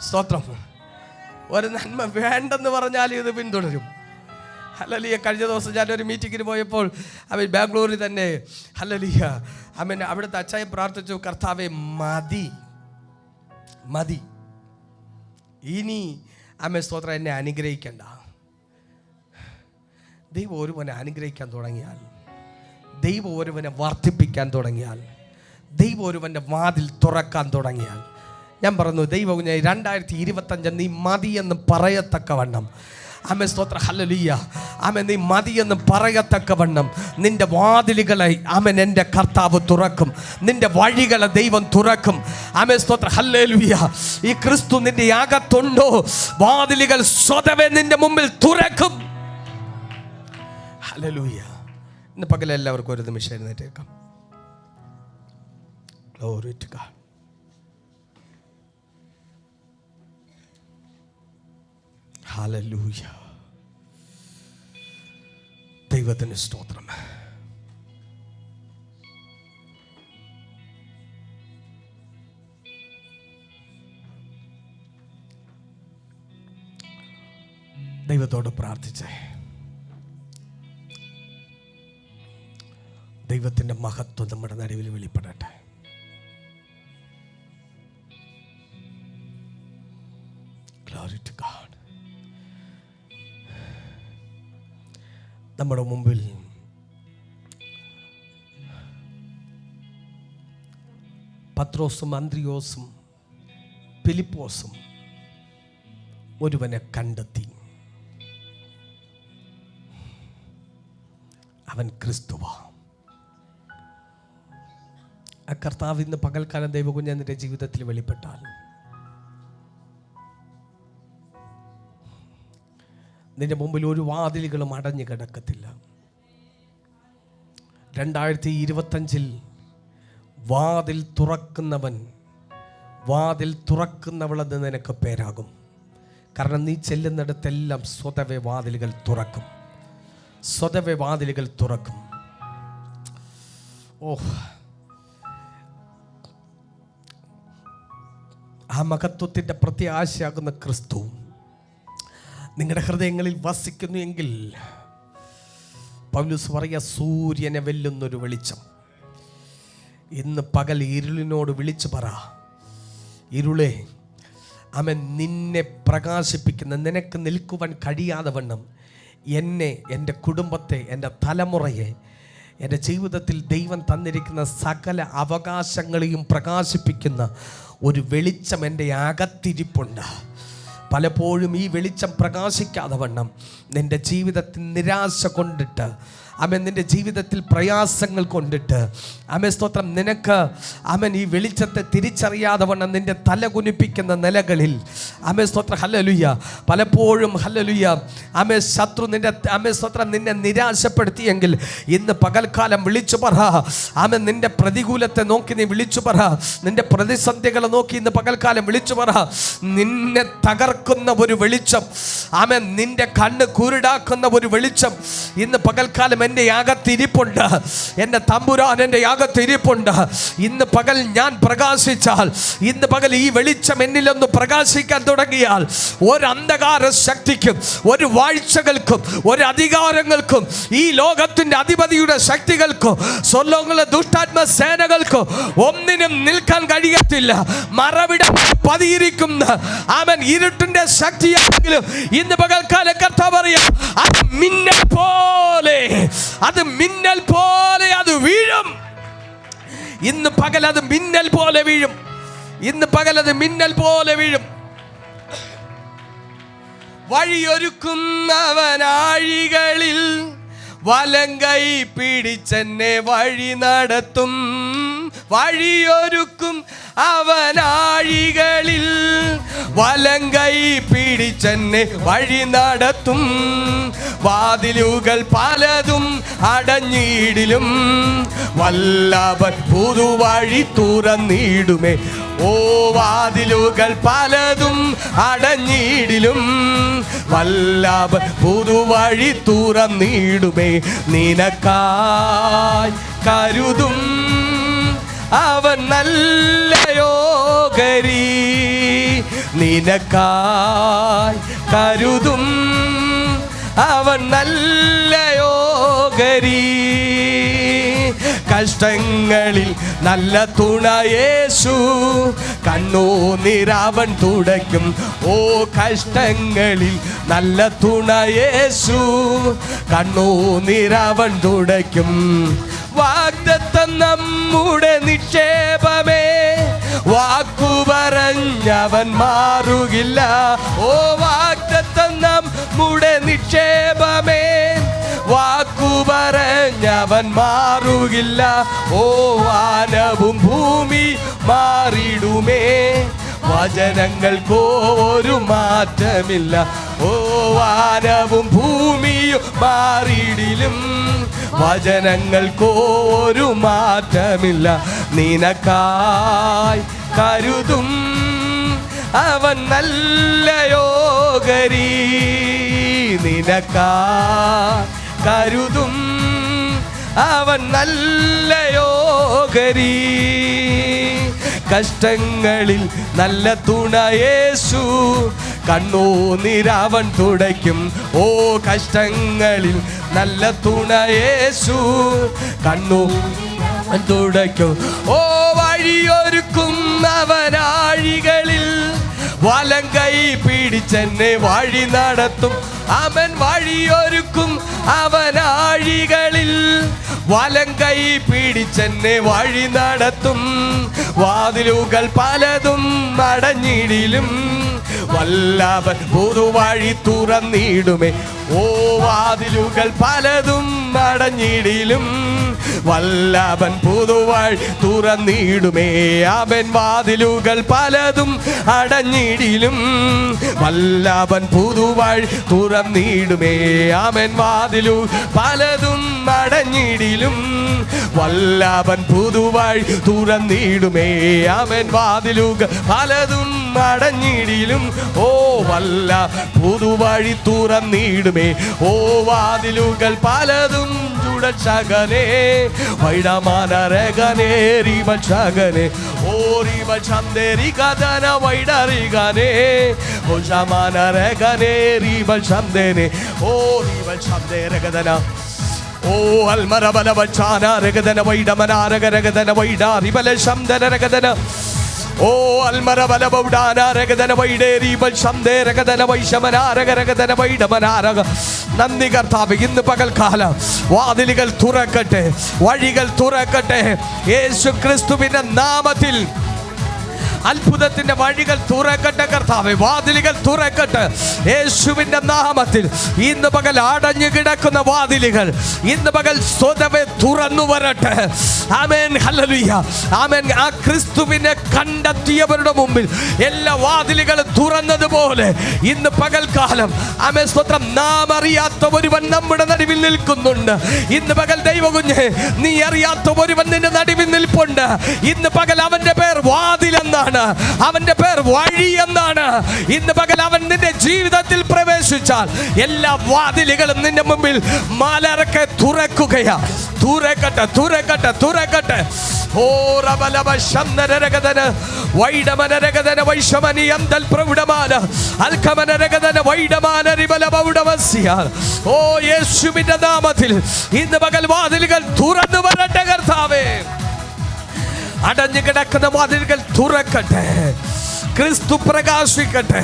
സ്തോത്രം. ഒരു നന്മ വേണ്ടെന്ന് പറഞ്ഞാൽ ഇത് പിന്തുടരും. ഹല്ലേലൂയ. കഴിഞ്ഞ ദിവസം ഞാനൊരു മീറ്റിങ്ങിന് പോയപ്പോൾ അവൻ ബാംഗ്ലൂരിൽ തന്നെ, ഹല്ലേലൂയ, അവൻ അവിടുത്തെ അച്ചായി പ്രാർത്ഥിച്ചു, കർത്താവേ, മതി മതി, ഇനി ആമേൻ സ്തോത്രം എന്നെ അനുഗ്രഹിക്കണ്ട. ദൈവം ഒരുവനെ അനുഗ്രഹിക്കാൻ തുടങ്ങിയാൽ, ദൈവം ഒരുവനെ വർദ്ധിപ്പിക്കാൻ തുടങ്ങിയാൽ, ദൈവം ഒരുവൻ്റെ വാതിൽ തുറക്കാൻ തുടങ്ങിയാൽ, ഞാൻ പറഞ്ഞു, ദൈവം 2025 നീ മതിയെന്ന് പറയത്തക്കവണ്ണം, ആമേൻ സ്തോത്രം, ഹല്ലേലൂയ, ആമേൻ, നീ മതിയെന്ന് പറയത്തക്കവണ്ണം നിന്റെ വാതിലുകളെ ആമേൻ എൻ്റെ കർത്താവ് തുറക്കും. നിന്റെ വഴികളെ ദൈവം തുറക്കും. ആമേൻ സ്തോത്രം, ഹല്ലേലൂയ. ഈ ക്രിസ്തു നിന്റെ അകത്തുണ്ടോ? വാതിലുകൾ സ്വതവേ നിന്റെ മുമ്പിൽ തുറക്കും. ഹല്ലേലൂയ. ഇന്ന് പകൽ എല്ലാവർക്കും ഒരു നിമിഷം എഴുന്നേറ്റേക്കാം. Glory to God. Hallelujah. ദൈവത്തിന് സ്തോത്രം. ദൈവത്തോട് പ്രാർത്ഥിച്ചേ. ദൈവത്തിൻ്റെ മഹത്വം നമ്മുടെ നടുവിൽ വെളിപ്പെടട്ടെ. Glory to God. നമ്മുടെ മുമ്പിൽ പത്രോസും അന്ത്രിയോസും ഫിലിപ്പോസും ഒരുവനെ കണ്ടെത്തി. അവൻ ക്രിസ്തുവാ. ആ കർത്താവ് ഇന്ന് പകൽക്കാലം ദൈവകുഞ്ഞ് നിന്റെ ജീവിതത്തിൽ വെളിപ്പെട്ടാൽ നിന്റെ മുമ്പിൽ ഒരു വാതിലുകളും അടഞ്ഞു കിടക്കത്തില്ല. 2025 വാതിൽ തുറക്കുന്നവൻ, വാതിൽ തുറക്കുന്നവളെന്ന് നിനക്ക് പേരാകും. കാരണം നീ ചെല്ലുന്നിടത്തെല്ലാം സ്വതവേ വാതിലുകൾ തുറക്കും, സ്വതവേ വാതിലുകൾ തുറക്കും. ആ മഹത്വത്തിൻ്റെ പ്രത്യാശയാകുന്ന ക്രിസ്തു നിങ്ങളുടെ ഹൃദയങ്ങളിൽ വസിക്കുന്നു എങ്കിൽ പൗലോസ് പറയുക, സൂര്യനെ വെല്ലുന്നൊരു വെളിച്ചം. ഇന്ന് പകൽ ഇരുളിനോട് വിളിച്ചു പറ, ഇരുളെ അവൻ നിന്നെ പ്രകാശിപ്പിക്കുന്ന, നിനക്ക് നിൽക്കുവാൻ കഴിയാതെ വണ്ണം എന്നെ, എൻ്റെ കുടുംബത്തെ, എൻ്റെ തലമുറയെ, എൻ്റെ ജീവിതത്തിൽ ദൈവം തന്നിരിക്കുന്ന സകല അവകാശങ്ങളെയും പ്രകാശിപ്പിക്കുന്ന ഒരു വെളിച്ചം എൻ്റെ അകത്തിരിപ്പുണ്ട്. പലപ്പോഴും ഈ വെളിച്ചം പ്രകാശിക്കാതെ വണ്ണം നിൻ്റെ ജീവിതത്തിൽ നിരാശ കൊണ്ടിട്ട്, അവൻ നിൻ്റെ ജീവിതത്തിൽ പ്രയാസങ്ങൾ കൊണ്ടിട്ട്, അവൻ സ്തോത്രം നിനക്ക് അവൻ ഈ വെളിച്ചത്തെ തിരിച്ചറിയാതെ വണ്ണം നിൻ്റെ തല കുനിപ്പിക്കുന്ന നിലകളിൽ അവൻ സ്തോത്രം ഹല്ലേലൂയ പലപ്പോഴും ഹല്ലേലൂയ അവൻ ശത്രു നിൻ്റെ അവൻ സ്തോത്രം നിന്നെ നിരാശപ്പെടുത്തിയെങ്കിൽ ഇന്ന് പകൽക്കാലം വിളിച്ചു പറ. അവൻ നിൻ്റെ പ്രതികൂലത്തെ നോക്കി നീ വിളിച്ചു പറ, നിൻ്റെ പ്രതിസന്ധികളെ നോക്കി ഇന്ന് പകൽക്കാലം വിളിച്ചു പറ. നിന്നെ തകർക്കുന്ന ഒരു വെളിച്ചം, അവൻ നിൻ്റെ കണ്ണ് കുരുടാക്കുന്ന ഒരു വെളിച്ചം ഇന്ന് പകൽക്കാലം എൻ്റെ യാഗത്തിരിപ്പുണ്ട്. എൻ്റെ തമ്പുരാൻ എൻ്റെ യാഗത്തിരിപ്പുണ്ട്. ഇന്ന് പകൽ ഞാൻ പ്രകാശിച്ചാൽ, ഇന്ന് പകൽ ഈ വെളിച്ചം എന്നിലൊന്ന് പ്രകാശിക്കാൻ തുടങ്ങിയാൽ, ഒരു അന്ധകാര ശക്തിക്കും, ഒരു വാഴ്ചകൾക്കും, ഒരു അധികാരങ്ങൾക്കും, ഈ ലോകത്തിൻ്റെ അധിപതിയുടെ ശക്തികൾക്കും, സ്വർലോകങ്ങളിലെ ദുഷ്ടാത്മ സേനകൾക്കും ഒന്നിനും നിൽക്കാൻ കഴിയത്തില്ല. മറവിട പതിയിരിക്കുന്ന അവൻ ഇരുട്ടിന്റെ ശക്തിയാണെങ്കിലും ഇന്ന് പകൽക്കാലം കർത്താവ് പറയാം, അത് മിന്നൽ പോലെ, അത് മിന്നൽ പോലെ അത് വീഴും. ഇന്ന് പകൽ അത് മിന്നൽ പോലെ വീഴും. ഇന്ന് പകൽ അത് മിന്നൽ പോലെ വീഴും. വഴിയൊരുക്കുന്നവനാഴികളിൽ വലങ്കൈ പിടിച്ചെന്നെ വഴി നടത്തും. വഴിയൊരുക്കും അവനാഴികളിൽ വലങ്കൈ പിടിച്ചെന്നെ വഴി നടത്തും. വാതിലുകൾ പലതും അടഞ്ഞിടിലും വല്ലഭൻ പുതുവഴി തുറന്നിടുമേ. ഓ വാതിലുകൾ പലതും അടഞ്ഞിടിലും വല്ലഭൻ പുതുവഴി തുറന്നിടുമേ. നിനക്കായി കരുതും അവൻ നല്ല യോഗരി, നിനക്കായി കരുതും അവൻ നല്ല യോഗരി. കഷ്ടങ്ങളിൽ നല്ല തുണ യേശു, കണ്ണുനീരവൻ തുടയ്ക്കും. ഓ കഷ്ടങ്ങളിൽ നല്ല തുണ യേശു, കണ്ണുനീരവൻ തുടയ്ക്കും. വാഗ്ദത്തം നമ്മുടെ നിക്ഷേപമേ, വാക്കു പറഞ്ഞവൻ മാറുകില്ല. ഓ വാഗ്ദത്തം നമ്മുടെ നിക്ഷേപമേ, വാക്കു പറഞ്ഞവൻ മാറുകില്ല. ഓ വാനവും ഭൂമി മാറിടുമേ, വചനങ്ങൾക്കോ ഒരു മാറ്റമില്ല. ഓ വാനവും ഭൂമിയും മാറിയിടിലും വചനങ്ങൾക്കോ ഒരു മാറ്റമില്ല. നിനക്കായി കരുതും അവൻ നല്ലയോകരി. നിനക്കായി കരുതും അവൻ നല്ലയോകരി. കഷ്ടങ്ങളിൽ നല്ല തുണ യേശു, കണ്ണുനീരവൻ തുടയ്ക്കും. ഓ കഷ്ടങ്ങളിൽ നല്ല തുണ യേശു, കണ്ണുനീരവൻ തുടയ്ക്കും. ഓ വഴിയൊരുക്കും അവനാഴികളിൽ, വലം കൈ പിടിച്ചെന്നെ വഴി നടത്തും. അവൻ വഴിയൊരുക്കും അവനാഴികളിൽ, വലം കൈ പിടിച്ചെന്നെ വഴി നടത്തും. വാതിലുകൾ പലതും അടഞ്ഞിടിലും, വല്ലവൻ പുതുവഴി തുറന്നിടുമേ. ഓ വാതിലുകൾ പലതും അടഞ്ഞിടിലും, വല്ലവൻ പുതുവഴി തുറന്നിടുമേ. അവൻ വാതിലുകൾ പലതും അടഞ്ഞിടിലും, വല്ലവൻ പുതുവഴി തുറന്നിടുമേ. അവൻ വാതിലു പലതും അടഞ്ഞിടിലും, വല്ലവൻ പുതുവഴി തുറന്നിടുമേ. അവൻ വാതിലുകൾ പലതും അടഞ്ഞിടിലും, ഓ വല്ല പുതുവഴി തുറന്നിടുമേ. ഓ വാതിലുകൾ പലതും ചുടച്ചകനെ വൈഡമാനരകനെ റിവചകനെ. ഓ റിവചന്ദേരി കഥന വൈഡറികനെ ഓഷമാനരകനെ റിവചന്ദേനെ. ഓ റിവചന്ദേരകഥന. ഓ അൽമരബലവചാന രഗദന വൈഡമനാരക രഗദന വൈഡാരിബല ശബ്ദന രഗദന. ഓ അൽമരബലബൗഡാന രഗദന വൈഡേരി ബൽശബ്ദേ രഗദന വൈശമനാരക രഗദന വൈഡമനാരക. നന്ദി കർത്താവേ, ഇന്ന് പകൽക്കാലം വാതിലുകൾ തുറക്കട്ടെ, വഴികൾ തുറക്കട്ടെ. യേശു ക്രിസ്തുവിന്റെ നാമത്തിൽ അത്ഭുതത്തിന്റെ വഴികൾ തുറക്കട്ടെ കർത്താവേ, വാതിലുകൾ തുറക്കട്ടെ യേശുവിന്റെ നാമത്തിൽ. ഇന്ന് പകൽ അടഞ്ഞു കിടക്കുന്ന വാതിലുകൾ ഇന്ന് പകൽ സ്വതവേ തുറന്നു വരട്ടെ. ആമേൻ, ഹല്ലേലൂയ, ആമേൻ. ആ ക്രിസ്തുവിനെ കണ്ടെത്തിയവരുടെ മുമ്പിൽ എല്ലാ വാതിലുകളും തുറന്നതുപോലെ ഇന്ന് പകൽക്കാലം ആമേൻ സ്തോത്രം, നാം അറിയാത്ത ഒരുവൻ നമ്മുടെ നടുവിൽ നിൽക്കുന്നുണ്ട്. ഇന്ന് പകൽ ദൈവകുഞ്ഞേ, നീ അറിയാത്ത ഒരുവൻ നിന്റെ നടുവിൽ നിൽപ്പുണ്ട്. ഇന്ന് പകൽ അവന്റെ പേർ വാതിൽ എന്നാണ്, അവന്റെ പേർ വഴി എന്നാണ്. ഇന്ന് പകൽ അവൻ നിന്റെ ജീവിതത്തിൽ പ്രവേശിച്ചാൽ എല്ലാ വാതിലുകളും നിന്റെ മുമ്പിൽ മാലറക്കെ തുറക്കുകയാ. തുറക്കട്ടെ, തുറക്കട്ടെ, തുറക്കട്ടെ. ഓ റബലബ ശംനരഗദന വൈഡമനരഗദന വൈശമനി അന്തൽ പ്രൗഢമാന അൽകമനരഗദന വൈഡമാന റിബലബൗഡവസ്യ. ഓ യേശുവിന്റെ നാമത്തിൽ ഇന്ന് പകൽ വാതിലുകൾ തുറന്നു വരട്ടെ കർത്താവേ. അടഞ്ഞു കിടക്കുന്ന വാതിലുകൾ തുറക്കട്ടെ. ക്രിസ്തു പ്രകാശിക്കട്ടെ.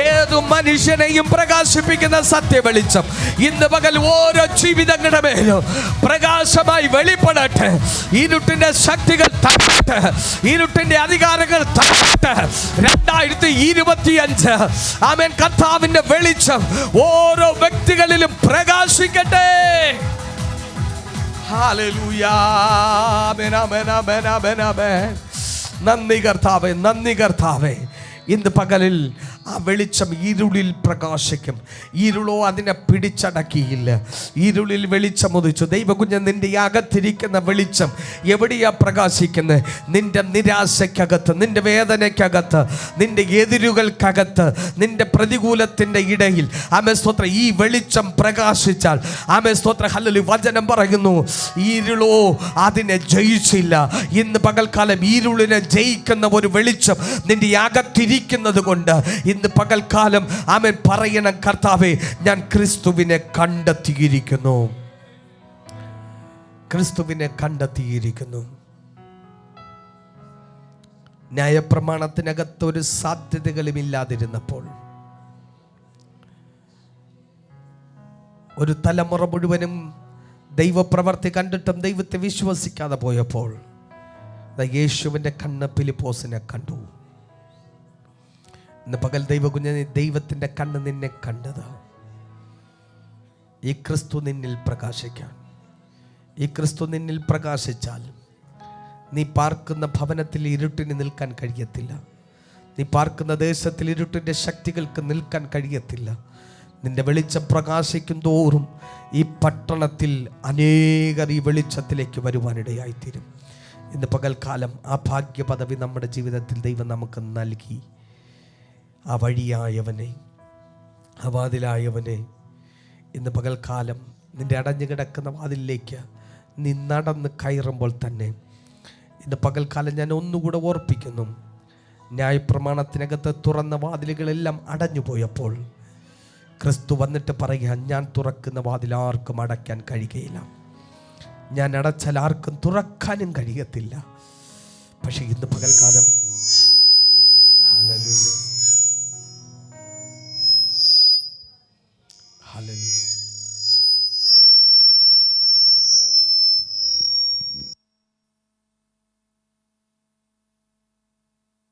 ഏതു മനുഷ്യനെയും പ്രകാശിപ്പിക്കുന്ന സത്യ വെളിച്ചം ഇന്ന് പകൽ ഓരോ ജീവിതങ്ങളുടെ മേലും പ്രകാശമായി വെളിപ്പെടട്ടെ. ഇരുട്ടിന്റെ ശക്തികൾ തകരട്ടെ, ഇരുട്ടിന്റെ അധികാരങ്ങൾ തകരട്ടെ. 2025 ആമേൻ കർത്താവിന്റെ വെളിച്ചം ഓരോ വ്യക്തികളിലും പ്രകാശിക്കട്ടെ. ഹല്ലേലൂയ, ആമേൻ, ആമേൻ, ആമേൻ, ആമേൻ, ആമേൻ. നന്ദി കർത്താവേ, നന്ദി കർത്താവേ. ഇന്ന് പകലിൽ ആ വെളിച്ചം ഇരുളിൽ പ്രകാശിക്കും. ഇരുളോ അതിനെ പിടിച്ചടക്കിയില്ല. ഇരുളിൽ വെളിച്ചം ഉദിച്ചു. ദൈവകുഞ്ഞ്, നിന്റെ അകത്തിരിക്കുന്ന വെളിച്ചം എവിടെയാ പ്രകാശിക്കുന്നത്? നിന്റെ നിരാശയ്ക്കകത്ത്, നിന്റെ വേദനയ്ക്കകത്ത്, നിന്റെ എതിരുകൾക്കകത്ത്, നിന്റെ പ്രതികൂലത്തിൻ്റെ ഇടയിൽ ആമേൻ സ്തോത്രം ഈ വെളിച്ചം പ്രകാശിച്ചാൽ ആമേൻ സ്തോത്രം ഹല്ലേലൂയ. വചനം പറയുന്നു, ഇരുളോ അതിനെ ജയിച്ചില്ല. ഇന്ന് പകൽക്കാലം ഇരുളിനെ ജയിക്കുന്ന ഒരു വെളിച്ചം നിന്റെ അകത്തിരിക്കുന്നത് കൊണ്ട് ഇന്ന് പകൽക്കാലം ആമേൻ പറയണം, കർത്താവേ, ഞാൻ ക്രിസ്തുവിനെ കണ്ടെത്തിയിരിക്കുന്നു. ക്രിസ്തുവിനെ കണ്ടെത്തിയിരിക്കുന്നു. ന്യായപ്രമാണത്തിനകത്ത് ഒരു സാധ്യതകളും ഇല്ലാതിരുന്നപ്പോൾ, ഒരു തലമുറ മുഴുവനും ദൈവപ്രവർത്തി കണ്ടിട്ടും ദൈവത്തെ വിശ്വസിക്കാതെ പോയപ്പോൾ യേശുവിൻ്റെ കണ്ണ് ഫിലിപ്പോസിനെ കണ്ടു. ഇന്ന് പകൽ ദൈവകുഞ്ഞിനെ, ദൈവത്തിൻ്റെ കണ്ണ് നിന്നെ കണ്ടത് ഈ ക്രിസ്തു നിന്നിൽ പ്രകാശിക്കാൻ. ഈ ക്രിസ്തു നിന്നിൽ പ്രകാശിച്ചാൽ നീ പാർക്കുന്ന ഭവനത്തിൽ ഇരുട്ടിന് നിൽക്കാൻ കഴിയത്തില്ല. നീ പാർക്കുന്ന ദേശത്തിൽ ഇരുട്ടിൻ്റെ ശക്തികൾക്ക് നിൽക്കാൻ കഴിയത്തില്ല. നിന്റെ വെളിച്ചം പ്രകാശിക്കും തോറും ഈ പട്ടണത്തിൽ അനേകർ ഈ വെളിച്ചത്തിലേക്ക് വരുവാനിടയായിത്തീരും. ഇന്ന് പകൽക്കാലം ആ ഭാഗ്യ പദവി നമ്മുടെ ജീവിതത്തിൽ ദൈവം നമുക്ക് നൽകി. ആ വഴിയായവനെ, ആ വാതിലായവനെ, ഇന്ന് പകൽക്കാലം നിൻ്റെ അടഞ്ഞു കിടക്കുന്ന വാതിലിലേക്ക് നീ നടന്ന് കയറുമ്പോൾ തന്നെ ഇന്ന് പകൽക്കാലം ഞാൻ ഒന്നുകൂടെ ഓർപ്പിക്കുന്നു, ന്യായപ്രമാണത്തിനകത്ത് തുറന്ന വാതിലുകളെല്ലാം അടഞ്ഞു പോയപ്പോൾ ക്രിസ്തു വന്നിട്ട് പറയുക, ഞാൻ തുറക്കുന്ന വാതിൽ ആർക്കും അടയ്ക്കാൻ കഴിയുകയില്ല, ഞാൻ അടച്ചാൽ ആർക്കും തുറക്കാനും കഴിയത്തില്ല. പക്ഷെ ഇന്ന് പകൽക്കാലം ഹല്ലേലൂയ, ഹല്ലേലൂയ,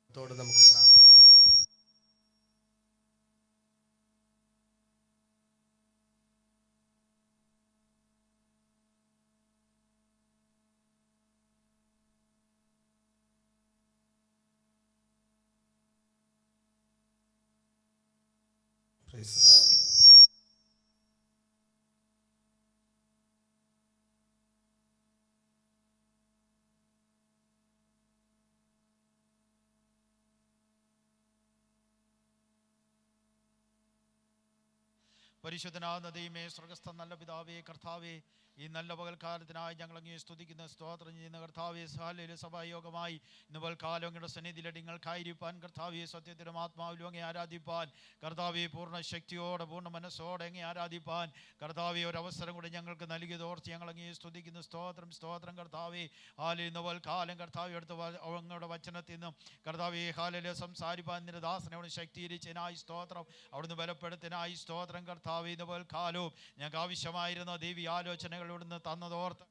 ത്തോട് നമുക്ക് പ്രാർത്ഥിക്കാം. Praise the Lord. പരിശുദ്ധനാകുന്ന ദൈവമേ, സ്വർഗ്ഗസ്ഥ നല്ല പിതാവേ, കർത്താവേ, ഈ നല്ല പകൽക്കാലത്തിനായി ഞങ്ങൾ അങ്ങേ സ്തുതിക്കുന്ന സ്തോത്രം ചെയ്യുന്ന കർത്താവേ, ഹല്ലേലൂയ. സഭായോഗമായി ഇന്ന് പകൽക്കാലം അങ്ങയുടെ സന്നിധിയിൽ നിങ്ങൾക്കായിരിക്കാൻ കർത്താവേ, സത്യത്തിലും ആത്മാവിലും അങ്ങേ ആരാധിപ്പാൻ കർത്താവേ, പൂർണ്ണ ശക്തിയോടെ പൂർണ്ണ മനസ്സോടെ അങ്ങേ ആരാധിപ്പാൻ കർത്താവേ, ഒരവസരം കൂടെ ഞങ്ങൾക്ക് നൽകിയതോർത്ത് ഞങ്ങൾ അങ്ങേ സ്തുതിക്കുന്ന സ്തോത്രം സ്തോത്രം കർത്താവേ. ഹാലേ, ഇന്ന് പകൽക്കാലം കർത്താവേ അടുത്ത അങ്ങയുടെ വചനത്തിൽ നിന്നും കർത്താവേ ഹാലയിലെ സംസാരിപ്പാൻ നിന്റെ ദാസനെ അവിടെ ശക്തീകരിച്ചതിനായി സ്തോത്രം, അവിടുന്ന് ബലപ്പെടുത്തിനായി സ്തോത്രം കർത്താവേ. ഇന്ന് പകൽക്കാലവും ഞങ്ങൾക്ക് ആവശ്യമായിരുന്ന ദൈവീ ആലോചനകൾ ഇവിടുന്ന് തന്നതോർത്ത്